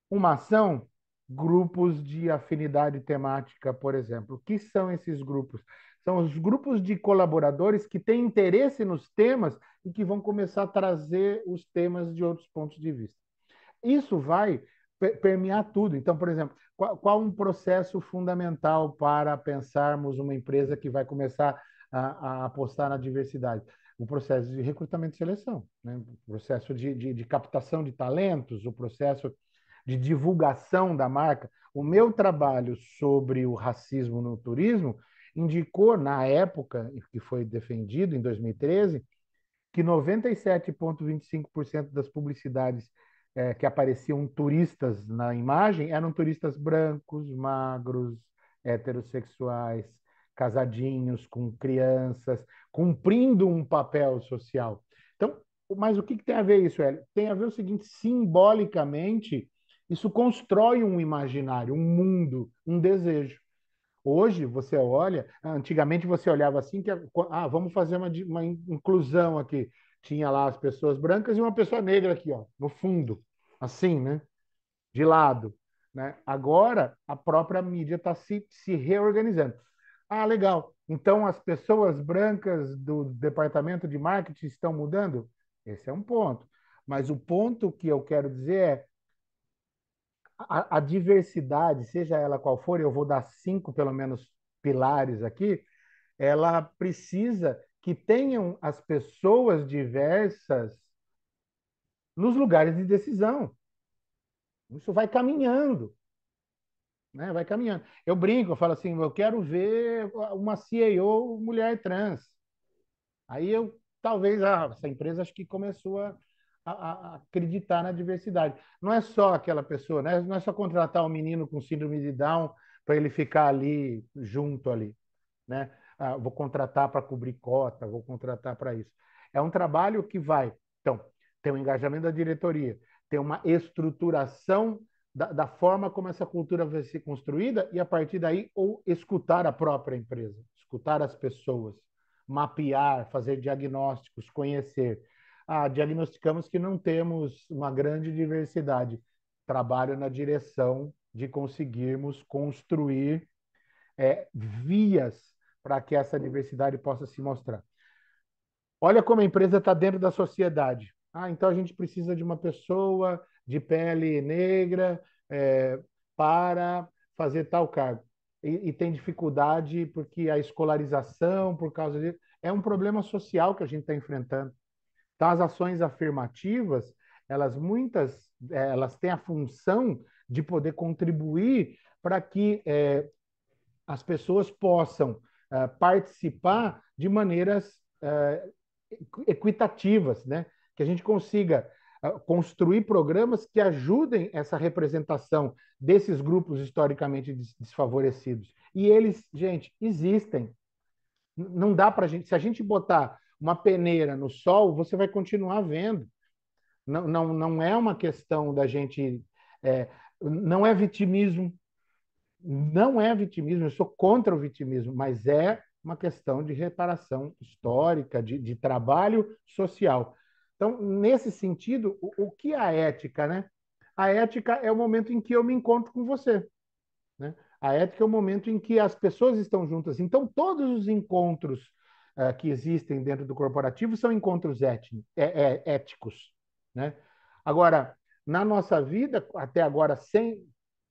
Uma ação, grupos de afinidade temática, por exemplo. O que são esses grupos? São os grupos de colaboradores que têm interesse nos temas e que vão começar a trazer os temas de outros pontos de vista. Isso vai permear tudo. Então, por exemplo, qual um processo fundamental para pensarmos uma empresa que vai começar a apostar na diversidade? O processo de recrutamento e seleção, né? O processo de captação de talentos, o processo de divulgação da marca. O meu trabalho sobre o racismo no turismo indicou, na época que foi defendido, em 2013, que 97,25% das publicidades que apareciam turistas na imagem eram turistas brancos, magros, heterossexuais, casadinhos, com crianças, cumprindo um papel social. Então, mas o que tem a ver isso, Hélio? Tem a ver o seguinte: simbolicamente, isso constrói um imaginário, um mundo, um desejo. Hoje você olha, antigamente você olhava assim, vamos fazer uma inclusão aqui. Tinha lá as pessoas brancas e uma pessoa negra aqui, ó, no fundo, assim, né? De lado. Né? Agora a própria mídia está se reorganizando. Ah, legal. Então as pessoas brancas do departamento de marketing estão mudando? Esse é um ponto. Mas o ponto que eu quero dizer é a diversidade, seja ela qual for, eu vou dar 5, pelo menos, pilares aqui, ela precisa que tenham as pessoas diversas nos lugares de decisão. Isso vai caminhando, né? Vai caminhando. Eu brinco, eu falo assim, eu quero ver uma CIO mulher trans. Aí eu, talvez, essa empresa acho que começou a acreditar na diversidade. Não é só aquela pessoa, né? Não é só contratar um menino com síndrome de Down para ele ficar ali, junto ali, né? Vou contratar para cobrir cota, vou contratar para isso. É um trabalho que vai, então, tem um engajamento da diretoria, tem uma estruturação da forma como essa cultura vai ser construída e, a partir daí, ou escutar a própria empresa, escutar as pessoas, mapear, fazer diagnósticos, conhecer. Diagnosticamos que não temos uma grande diversidade. Trabalho na direção de conseguirmos construir vias para que essa diversidade possa se mostrar. Olha como a empresa está dentro da sociedade. Então a gente precisa de uma pessoa de pele negra para fazer tal cargo. E tem dificuldade porque a escolarização, por causa disso, é um problema social que a gente está enfrentando. Então, as ações afirmativas, elas têm a função de poder contribuir para que as pessoas possam participar de maneiras equitativas, né? Que a gente consiga construir programas que ajudem essa representação desses grupos historicamente desfavorecidos. E eles, gente, existem. Não dá para a gente. Se a gente botar uma peneira no sol, você vai continuar vendo. Não é uma questão da gente. Não é vitimismo, não é vitimismo, eu sou contra o vitimismo, mas é uma questão de reparação histórica, de trabalho social. Então, nesse sentido, o que é a ética, né? A ética é o momento em que eu me encontro com você, né? A ética é o momento em que as pessoas estão juntas. Então, todos os encontros que existem dentro do corporativo são encontros éticos, né? Agora, na nossa vida, até agora,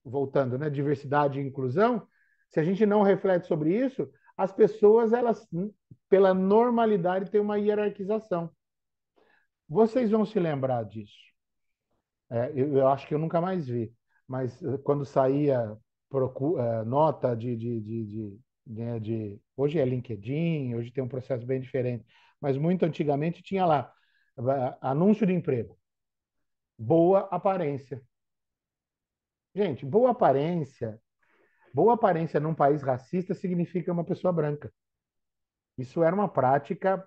voltando, né, diversidade e inclusão, se a gente não reflete sobre isso, as pessoas, elas, pela normalidade, têm uma hierarquização. Vocês vão se lembrar disso. Eu acho que eu nunca mais vi, mas quando saía nota hoje é LinkedIn, hoje tem um processo bem diferente, mas muito antigamente tinha lá anúncio de emprego, boa aparência. Gente, boa aparência num país racista significa uma pessoa branca. Isso era uma prática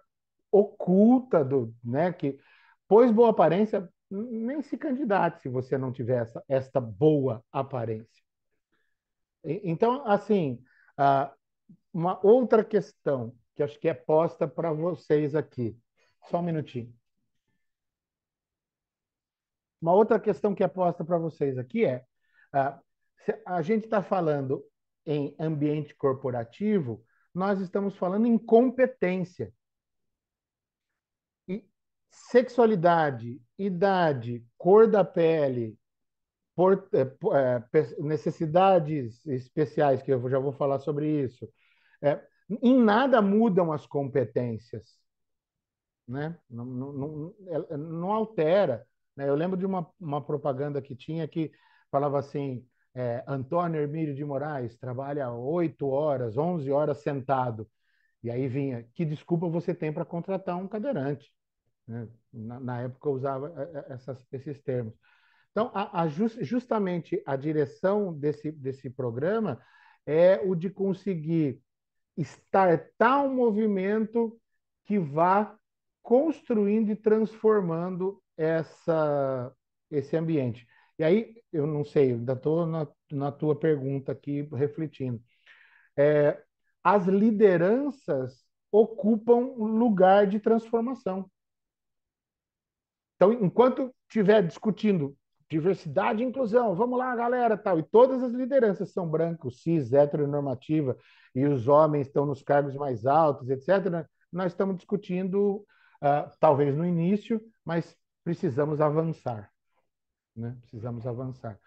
oculta né, que pois boa aparência nem se candidate se você não tiver esta boa aparência. Então, assim, uma outra questão que acho que é posta para vocês aqui. Só um minutinho. Uma outra questão que é posta para vocês aqui se a gente está falando em ambiente corporativo, nós estamos falando em competência. E sexualidade, idade, cor da pele, necessidades especiais, que eu já vou falar sobre isso, em nada mudam as competências, né? Não altera, né? Eu lembro de uma propaganda que tinha que falava assim, Antônio Hermílio de Moraes trabalha 8 horas, 11 horas sentado. E aí vinha, que desculpa você tem para contratar um cadeirante? Né? Na época eu usava esses termos. Então, justamente a direção desse programa é o de conseguir startar um movimento que vá construindo e transformando esse ambiente. E aí, eu não sei, ainda estou na tua pergunta aqui refletindo. As lideranças ocupam um lugar de transformação. Então, enquanto estiver discutindo diversidade e inclusão, vamos lá, galera, tal, e todas as lideranças são brancos, cis, heteronormativa, e os homens estão nos cargos mais altos, etc., nós estamos discutindo, talvez no início, mas precisamos avançar, né? Precisamos avançar.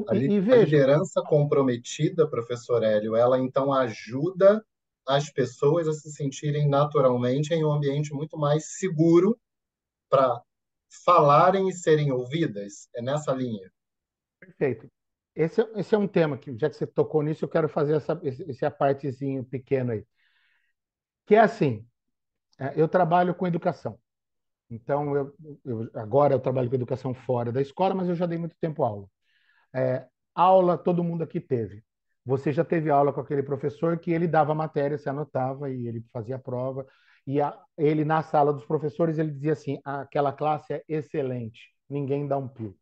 A Veja, liderança comprometida, professor Hélio, ela então ajuda as pessoas a se sentirem naturalmente em um ambiente muito mais seguro para falarem e serem ouvidas. É nessa linha. Perfeito. Esse é um tema que, já que você tocou nisso, eu quero fazer esse apartezinho pequeno aí. Que é assim, eu trabalho com educação. Então, agora eu trabalho com educação fora da escola, mas eu já dei muito tempo aula. É, aula, todo mundo aqui teve. Você já teve aula com aquele professor que ele dava matéria, você anotava e ele fazia a prova. E ele, na sala dos professores, ele dizia assim: aquela classe é excelente, ninguém dá um pio.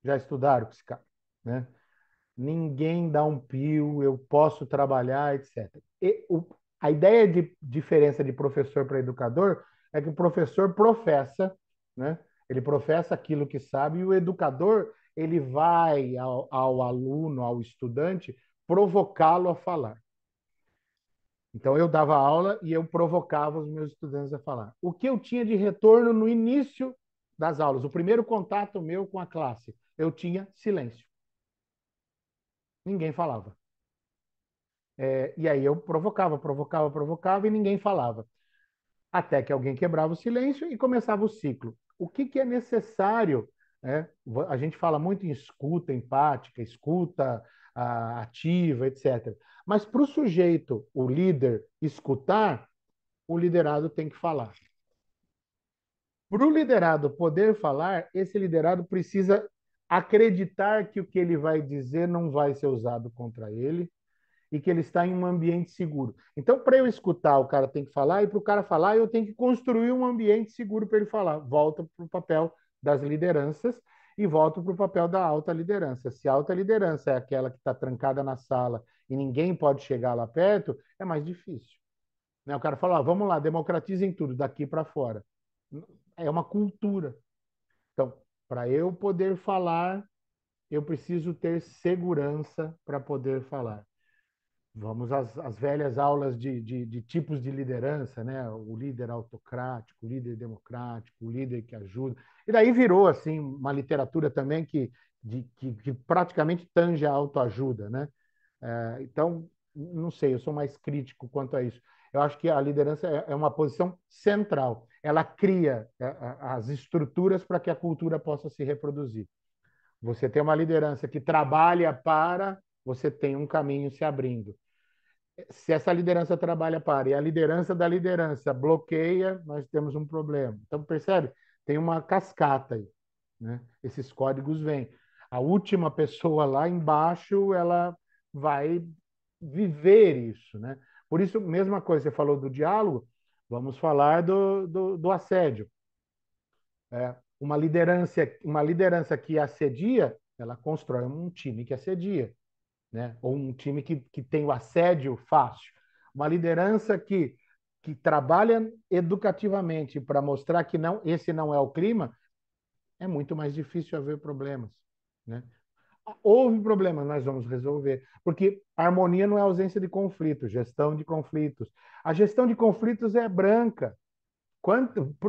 Já estudaram com esse cara, né? Ninguém dá um pio, eu posso trabalhar, etc. A ideia de diferença de professor para educador é que o professor professa, né? Ele professa aquilo que sabe, e o educador ele vai ao aluno, ao estudante, provocá-lo a falar. Então, eu dava aula e eu provocava os meus estudantes a falar. O que eu tinha de retorno no início das aulas, o primeiro contato meu com a classe, eu tinha silêncio. Ninguém falava. E aí eu provocava e ninguém falava. Até que alguém quebrava o silêncio e começava o ciclo. O que, que é necessário? Né? A gente fala muito em escuta empática, escuta ativa, etc. Mas para o sujeito, o líder, escutar, o liderado tem que falar. Para o liderado poder falar, esse liderado precisa acreditar que o que ele vai dizer não vai ser usado contra ele, e que ele está em um ambiente seguro. Então, para eu escutar, o cara tem que falar, e para o cara falar, eu tenho que construir um ambiente seguro para ele falar. Volta para o papel das lideranças e volta para o papel da alta liderança. Se a alta liderança é aquela que está trancada na sala e ninguém pode chegar lá perto, é mais difícil. Né? O cara fala, vamos lá, democratizem tudo, daqui para fora. É uma cultura. Então, para eu poder falar, eu preciso ter segurança para poder falar. Vamos às velhas aulas de tipos de liderança, né? O líder autocrático, o líder democrático, o líder que ajuda. E daí virou assim uma literatura também que praticamente tange a autoajuda, né? Então, não sei, eu sou mais crítico quanto a isso. Eu acho que a liderança é uma posição central. Ela cria as estruturas para que a cultura possa se reproduzir. Você tem uma liderança que trabalha para, você tem um caminho se abrindo. Se essa liderança trabalha para e a liderança da liderança bloqueia, nós temos um problema. Então, percebe? Tem uma cascata aí, né? Esses códigos vêm. A última pessoa lá embaixo, ela vai viver isso, né? Por isso, mesma coisa, você falou do diálogo, vamos falar do assédio. Uma liderança que assedia, ela constrói um time que assedia, né? Ou um time que tem o assédio fácil. Uma liderança que trabalha educativamente para mostrar que não, esse não é o clima, é muito mais difícil haver problemas, né? Houve problemas, nós vamos resolver, porque harmonia não é ausência de conflito, gestão de conflitos. A gestão de conflitos é branca.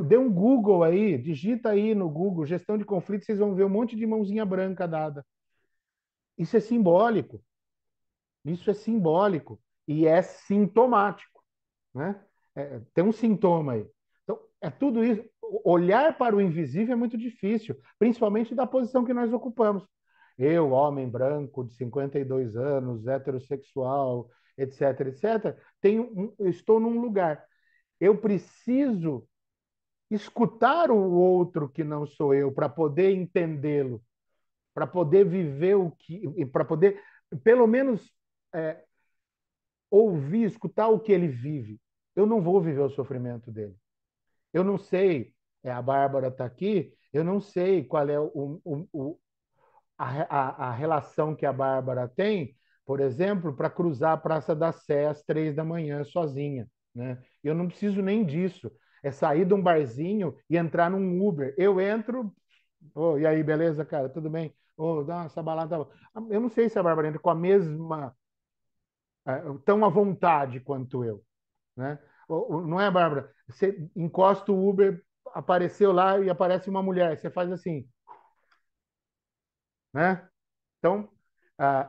Dê um Google aí, digita aí no Google gestão de conflitos, vocês vão ver um monte de mãozinha branca dada. Isso é simbólico. Isso é simbólico e é sintomático, né? Tem um sintoma aí. Então, é tudo isso. Olhar para o invisível é muito difícil, principalmente da posição que nós ocupamos. Eu, homem branco, de 52 anos, heterossexual, etc., etc., eu estou num lugar. Eu preciso escutar o outro que não sou eu, para poder entendê-lo, para poder viver para poder, pelo menos, é, ouvir, escutar o que ele vive. Eu não vou viver o sofrimento dele. Eu não sei, a Bárbara está aqui, eu não sei qual é a relação que a Bárbara tem, por exemplo, para cruzar a Praça da Sé às 3 da manhã sozinha. Né? Eu não preciso nem disso. É sair de um barzinho e entrar num Uber. Eu entro, oh, e aí, beleza, cara? Tudo bem? Oh, dá essa balada. Eu não sei se a Bárbara entra com a mesma, tão à vontade quanto eu. Né? Não é, Bárbara? Você encosta o Uber, apareceu lá e aparece uma mulher, você faz assim, né? Então,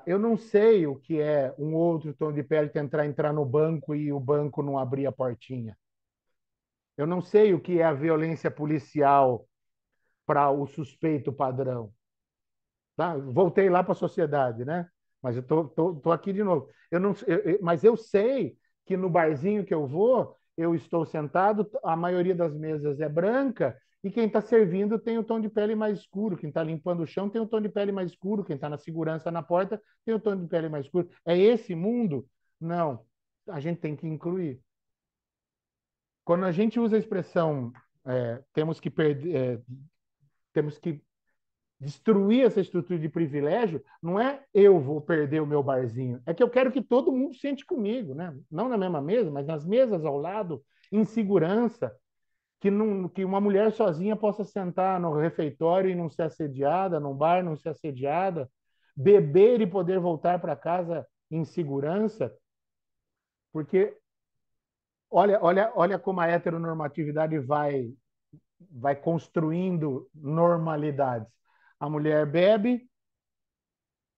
Eu não sei o que é um outro tom de pele tentar entrar no banco e o banco não abrir a portinha. Eu não sei o que é a violência policial para o suspeito padrão. Tá? Voltei lá para a sociedade, né? Mas eu tô aqui de novo. Eu não, mas eu sei que no barzinho que eu vou, eu estou sentado, a maioria das mesas é branca e quem está servindo tem o tom de pele mais escuro, quem está limpando o chão tem o tom de pele mais escuro, quem está na segurança na porta tem o tom de pele mais escuro. É esse mundo? Não. A gente tem que incluir. Quando a gente usa a expressão temos que perder, temos que destruir essa estrutura de privilégio, não é eu vou perder o meu barzinho, é que eu quero que todo mundo sente comigo, né? Não na mesma mesa, mas nas mesas ao lado, em segurança, que uma mulher sozinha possa sentar no refeitório e não ser assediada, num bar não ser assediada, beber e poder voltar para casa em segurança, porque olha como a heteronormatividade vai construindo normalidades. A mulher bebe,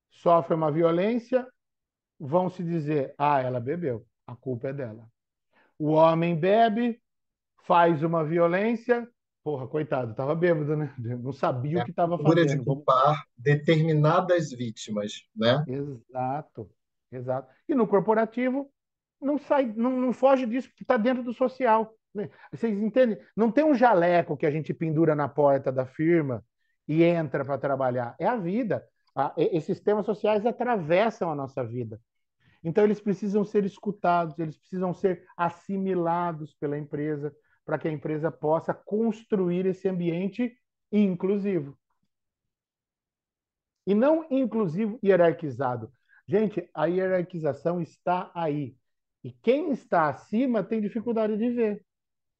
sofre uma violência, vão se dizer: ah, ela bebeu, a culpa é dela. O homem bebe, faz uma violência, porra, coitado, estava bêbado, né? Não sabia É o a que estava cultura de fazendo. Vamos... culpar determinadas vítimas, né? Exato, exato. E no corporativo, não sai, não foge disso, porque está dentro do social. Né? Vocês entendem? Não tem um jaleco que a gente pendura na porta da firma e entra para trabalhar. É a vida. Esses temas sociais atravessam a nossa vida. Então, eles precisam ser escutados, eles precisam ser assimilados pela empresa, para que a empresa possa construir esse ambiente inclusivo. E não inclusivo hierarquizado. Gente, a hierarquização está aí. E quem está acima tem dificuldade de ver.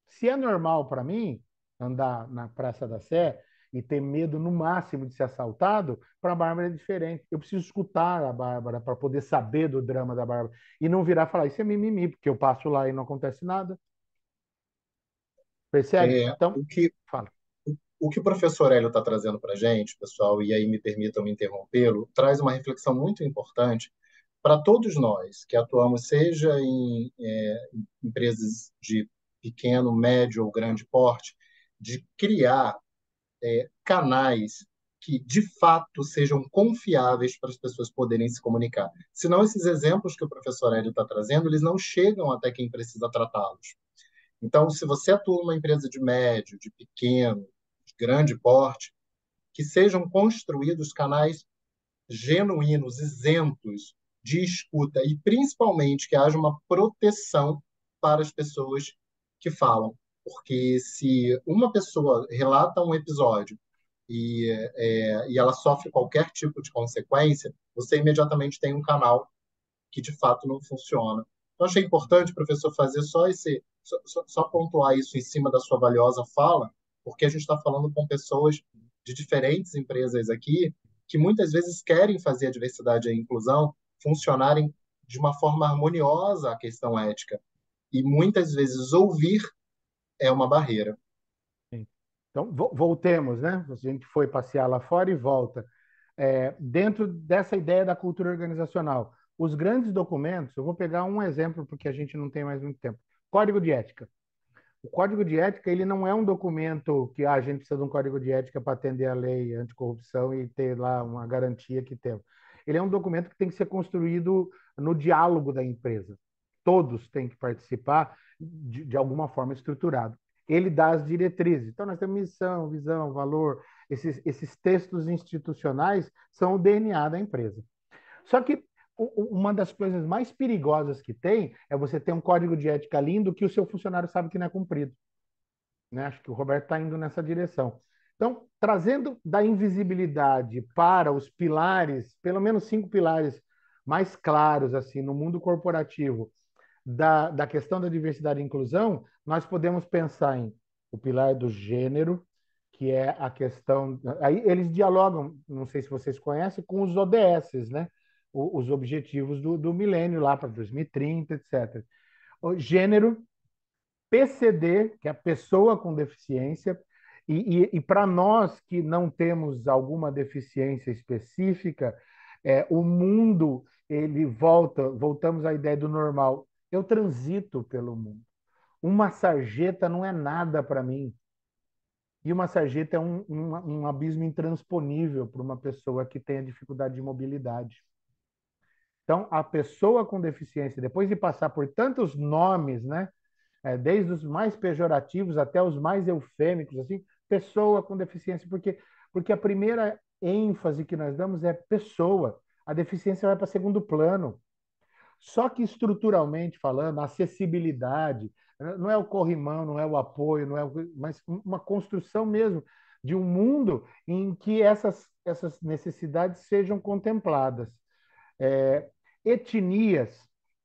Se é normal para mim andar na Praça da Sé e ter medo no máximo de ser assaltado, para a Bárbara é diferente. Eu preciso escutar a Bárbara para poder saber do drama da Bárbara e não virar e falar: isso é mimimi, porque eu passo lá e não acontece nada. Percebe? É, Então, fala. o que o professor Hélio está trazendo para a gente, pessoal, e aí me permitam me interrompê-lo, traz uma reflexão muito importante para todos nós que atuamos, seja em empresas de pequeno, médio ou grande porte, de criar canais que de fato sejam confiáveis para as pessoas poderem se comunicar. Senão, esses exemplos que o professor Hélio está trazendo, eles não chegam até quem precisa tratá-los. Então, se você atua numa empresa de médio, de pequeno, de grande porte, que sejam construídos canais genuínos, isentos de escuta e principalmente que haja uma proteção para as pessoas que falam. Porque se uma pessoa relata um episódio e ela sofre qualquer tipo de consequência, você imediatamente tem um canal que de fato não funciona. Então, achei importante, professor, fazer só pontuar isso em cima da sua valiosa fala, porque a gente está falando com pessoas de diferentes empresas aqui que muitas vezes querem fazer a diversidade e a inclusão funcionarem de uma forma harmoniosa a questão ética. E muitas vezes ouvir é uma barreira. Sim. Então, voltemos, né? A gente foi passear lá fora e volta. Dentro dessa ideia da cultura organizacional, os grandes documentos, eu vou pegar um exemplo porque a gente não tem mais muito tempo. Código de ética. O código de ética ele não é um documento que a gente precisa de um código de ética para atender a lei anticorrupção e ter lá uma garantia que temos. Ele é um documento que tem que ser construído no diálogo da empresa. Todos têm que participar de alguma forma estruturado. Ele dá as diretrizes. Então, nós temos missão, visão, valor. Esses textos institucionais são o DNA da empresa. Só que uma das coisas mais perigosas que tem é você ter um código de ética lindo que o seu funcionário sabe que não é cumprido. Né? Acho que o Roberto está indo nessa direção. Então, trazendo da invisibilidade para os pilares, pelo menos 5 pilares mais claros assim no mundo corporativo da questão da diversidade e inclusão, nós podemos pensar em o pilar do gênero, que é a questão. Aí eles dialogam, não sei se vocês conhecem, com os ODS, né? Os objetivos do milênio lá para 2030, etc. O gênero, PCD, que é a pessoa com deficiência, e para nós que não temos alguma deficiência específica, O mundo, voltamos à ideia do normal. Eu transito pelo mundo. Uma sarjeta não é nada para mim. E uma sarjeta é um abismo intransponível para uma pessoa que tenha dificuldade de mobilidade. Então, a pessoa com deficiência, depois de passar por tantos nomes, né, desde os mais pejorativos até os mais eufêmicos, assim, pessoa com deficiência, porque a primeira ênfase que nós damos é pessoa. A deficiência vai para segundo plano. Só que estruturalmente falando, a acessibilidade, não é o corrimão, não é o apoio, não é mas uma construção mesmo de um mundo em que essas necessidades sejam contempladas. É, etnias.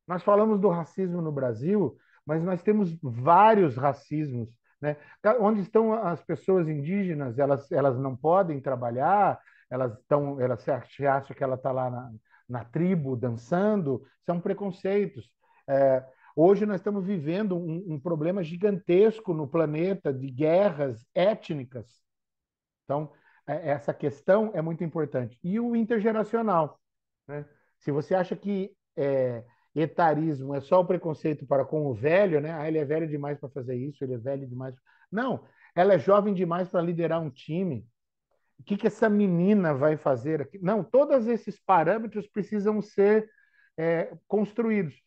Nós falamos do racismo no Brasil, mas nós temos vários racismos, né? Onde estão as pessoas indígenas? Elas não podem trabalhar, elas se acham que ela está lá na tribo dançando, são preconceitos. É, hoje nós estamos vivendo um problema gigantesco no planeta de guerras étnicas. Então, essa questão é muito importante. E o intergeracional, né? Se você acha que etarismo é só o preconceito para com o velho, né? Ah, ele é velho demais para fazer isso, ele é velho demais. Não, ela é jovem demais para liderar um time. O que que essa menina vai fazer aqui? Não, todos esses parâmetros precisam ser construídos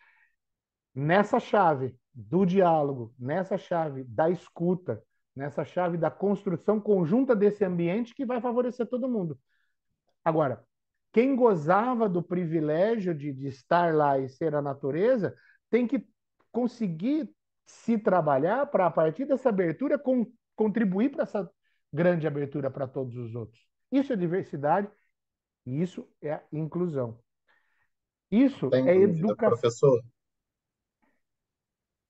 nessa chave do diálogo, nessa chave da escuta, nessa chave da construção conjunta desse ambiente que vai favorecer todo mundo. Agora, quem gozava do privilégio de estar lá e ser a natureza tem que conseguir se trabalhar para, a partir dessa abertura, contribuir para essa grande abertura para todos os outros. Isso é diversidade e isso é inclusão. Isso Sem é dúvida, educação. professor.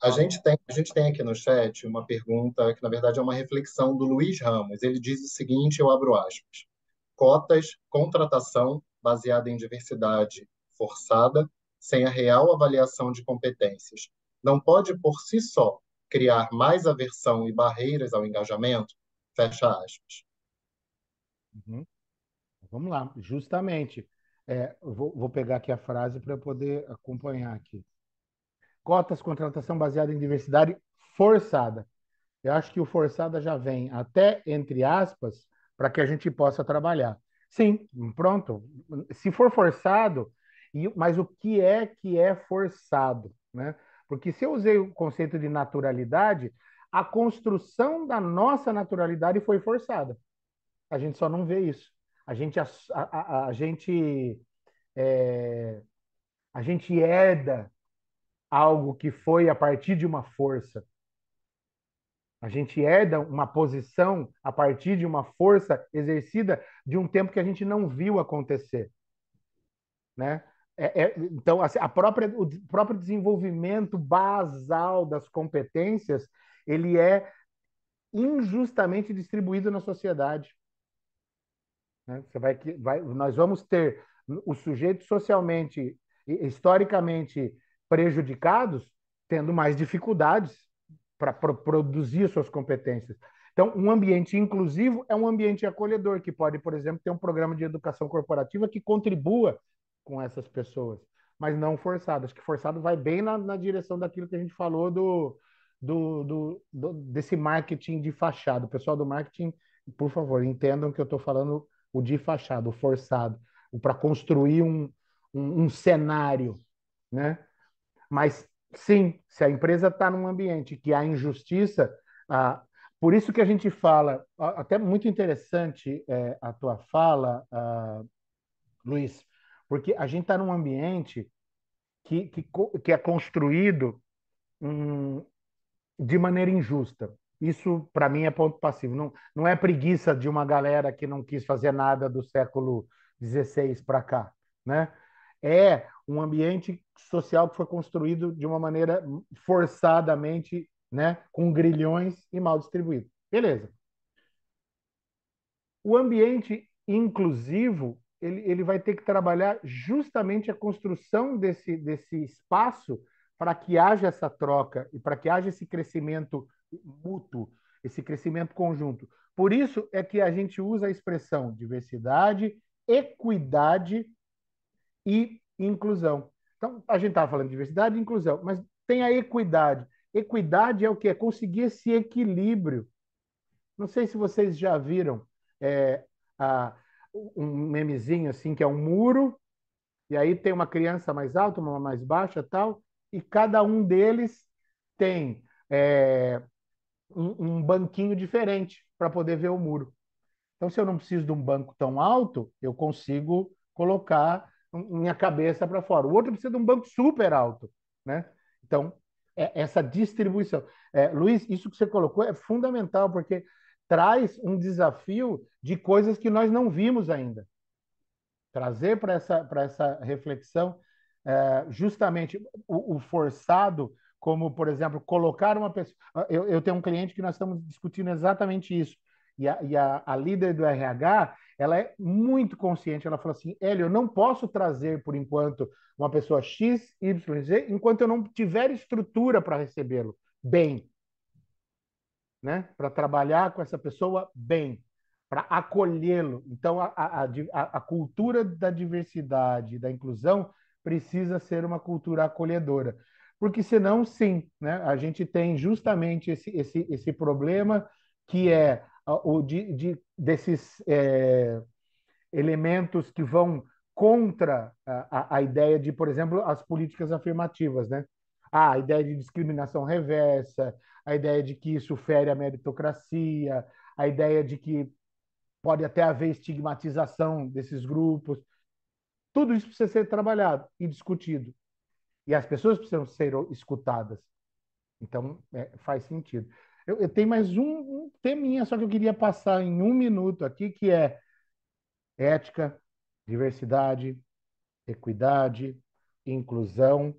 A gente tem aqui no chat uma pergunta que, na verdade, é uma reflexão do Luiz Ramos. Ele diz o seguinte, eu abro aspas: cotas, contratação baseada em diversidade forçada, sem a real avaliação de competências, não pode, por si só, criar mais aversão e barreiras ao engajamento? Fecha aspas. Uhum. Vamos lá, justamente. Vou pegar aqui a frase para eu poder acompanhar aqui. Cotas, contratação baseada em diversidade forçada. Eu acho que o forçada já vem até entre aspas para que a gente possa trabalhar. Sim, pronto. Se for forçado, mas o que é forçado, né? Porque se eu usei o conceito de naturalidade, a construção da nossa naturalidade foi forçada. A gente só não vê isso. A gente é, a gente herda algo que foi a partir de uma força. A gente herda uma posição a partir de uma força exercida de um tempo que a gente não viu acontecer, né? Então, assim, o próprio desenvolvimento basal das competências, ele é injustamente distribuído na sociedade, né? Nós vamos ter os sujeitos socialmente, historicamente prejudicados, tendo mais dificuldades para produzir suas competências. Então, um ambiente inclusivo é um ambiente acolhedor, que pode, por exemplo, ter um programa de educação corporativa que contribua com essas pessoas, mas não forçado. Acho que forçado vai bem na direção daquilo que a gente falou desse marketing de fachada. O pessoal do marketing, por favor, entendam que eu estou falando o de fachada, o forçado, para construir um cenário, né? Mas sim, se a empresa está num ambiente que há injustiça, por isso que a gente fala, até muito interessante a tua fala, Luiz, porque a gente está num ambiente que é construído hum, de maneira injusta. Isso, para mim, é ponto passivo. Não, não é preguiça de uma galera que não quis fazer nada do século XVI para cá, né? É um ambiente social que foi construído de uma maneira forçadamente, né, com grilhões e mal distribuído. Beleza. O ambiente inclusivo, ele vai ter que trabalhar justamente a construção desse espaço para que haja essa troca e para que haja esse crescimento mútuo, esse crescimento conjunto. Por isso é que a gente usa a expressão diversidade, equidade e inclusão. Então, a gente estava falando de diversidade e inclusão, mas tem a equidade. Equidade é o quê? É conseguir esse equilíbrio. Não sei se vocês já viram é, a, um memezinho assim, que é um muro, e aí tem uma criança mais alta, uma mais baixa, tal, e cada um deles tem um banquinho diferente para poder ver o muro. Então, se eu não preciso de um banco tão alto, eu consigo colocar minha cabeça para fora. O outro precisa de um banco super alto, né? Então, essa distribuição. Luiz, isso que você colocou é fundamental, porque traz um desafio de coisas que nós não vimos ainda. Trazer para essa reflexão justamente o forçado, como, por exemplo, colocar uma pessoa. Eu tenho um cliente que nós estamos discutindo exatamente isso. A líder do RH, ela é muito consciente. Ela fala assim: Hélio, eu não posso trazer, por enquanto, uma pessoa X, Y, Z, enquanto eu não tiver estrutura para recebê-lo bem, né? Para trabalhar com essa pessoa bem, para acolhê-lo. Então, a cultura da diversidade, da inclusão, precisa ser uma cultura acolhedora. Porque senão, sim, né? A gente tem justamente esse problema que é desses elementos que vão contra a ideia de, por exemplo, as políticas afirmativas, né? A ideia de discriminação reversa, a ideia de que isso fere a meritocracia, a ideia de que pode até haver estigmatização desses grupos. Tudo isso precisa ser trabalhado e discutido. E as pessoas precisam ser escutadas. Então, faz sentido. Eu tenho mais um teminha, só que eu queria passar em um minuto aqui, que é ética, diversidade, equidade, inclusão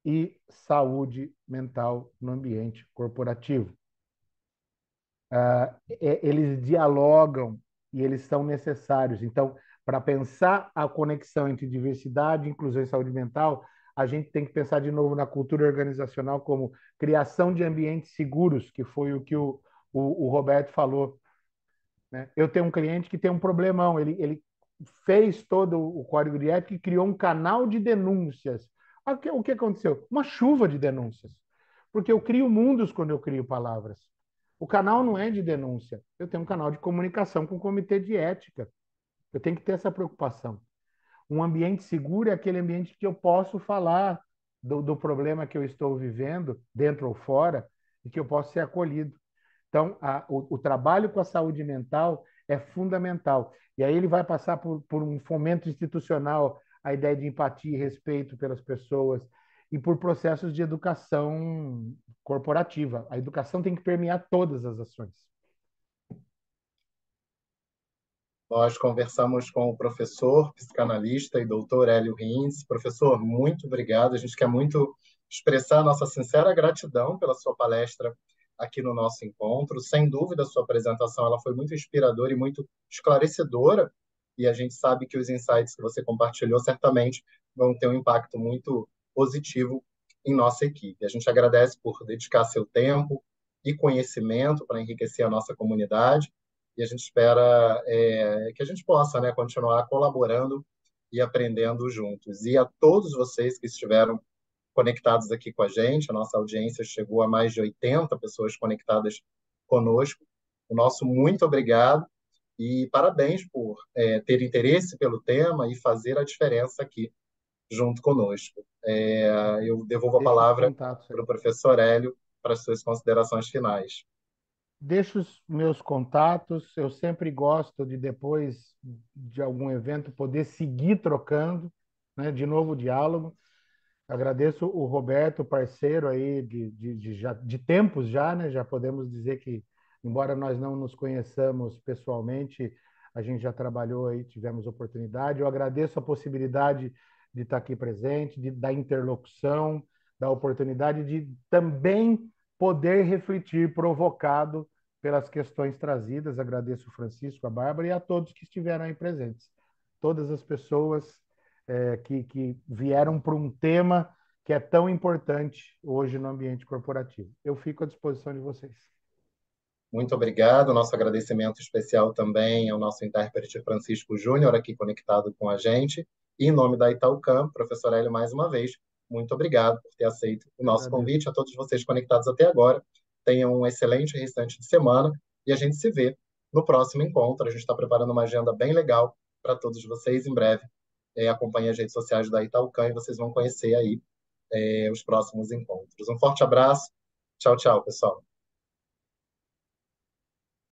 e saúde mental no ambiente corporativo. Eles dialogam e eles são necessários. Então, para pensar a conexão entre diversidade, inclusão e saúde mental, a gente tem que pensar de novo na cultura organizacional como criação de ambientes seguros, que foi o que o Roberto falou, né? Eu tenho um cliente que tem um problemão, ele fez todo o código de ética e criou um canal de denúncias. O que aconteceu? Uma chuva de denúncias. Porque eu crio mundos quando eu crio palavras. O canal não é de denúncia. Eu tenho um canal de comunicação com o comitê de ética. Eu tenho que ter essa preocupação. Um ambiente seguro é aquele ambiente que eu posso falar do problema que eu estou vivendo, dentro ou fora, e que eu posso ser acolhido. Então, o trabalho com a saúde mental é fundamental. E aí ele vai passar por um fomento institucional, a ideia de empatia e respeito pelas pessoas, e por processos de educação corporativa. A educação tem que permear todas as ações. Nós conversamos com o professor, psicanalista e doutor Hélio Rins. Professor, muito obrigado. A gente quer muito expressar a nossa sincera gratidão pela sua palestra aqui no nosso encontro. Sem dúvida, a sua apresentação ela foi muito inspiradora e muito esclarecedora, e a gente sabe que os insights que você compartilhou certamente vão ter um impacto muito positivo em nossa equipe. A gente agradece por dedicar seu tempo e conhecimento para enriquecer a nossa comunidade, e a gente espera que a gente possa, né, continuar colaborando e aprendendo juntos. E a todos vocês que estiveram conectados aqui com a gente, a nossa audiência chegou a mais de 80 pessoas conectadas conosco. O nosso muito obrigado e parabéns por ter interesse pelo tema e fazer a diferença aqui junto conosco. Eu devolvo a Deixa os palavra contatos para aí. o professor Hélio para as suas considerações finais. Deixo os meus contatos. Eu sempre gosto de, depois de algum evento, poder seguir trocando, né, de novo diálogo. Agradeço o Roberto, parceiro aí de tempos já, né? Já podemos dizer que, embora nós não nos conheçamos pessoalmente, a gente já trabalhou aí, tivemos oportunidade. Eu agradeço a possibilidade de estar aqui presente, da interlocução, da oportunidade de também poder refletir, provocado pelas questões trazidas. Agradeço o Francisco, a Bárbara e a todos que estiveram aí presentes. Todas as pessoas que vieram para um tema que é tão importante hoje no ambiente corporativo. Eu fico à disposição de vocês. Muito obrigado. Nosso agradecimento especial também ao nosso intérprete Francisco Júnior, aqui conectado com a gente. E, em nome da Itaúcam, professor Hélio, mais uma vez, muito obrigado por ter aceito o Eu nosso agradeço. convite. A todos vocês conectados até agora, tenham um excelente restante de semana e a gente se vê no próximo encontro. A gente está preparando uma agenda bem legal para todos vocês em breve. Acompanhe as redes sociais da Itaúcam e vocês vão conhecer aí os próximos encontros. Um forte abraço. Tchau, tchau, pessoal.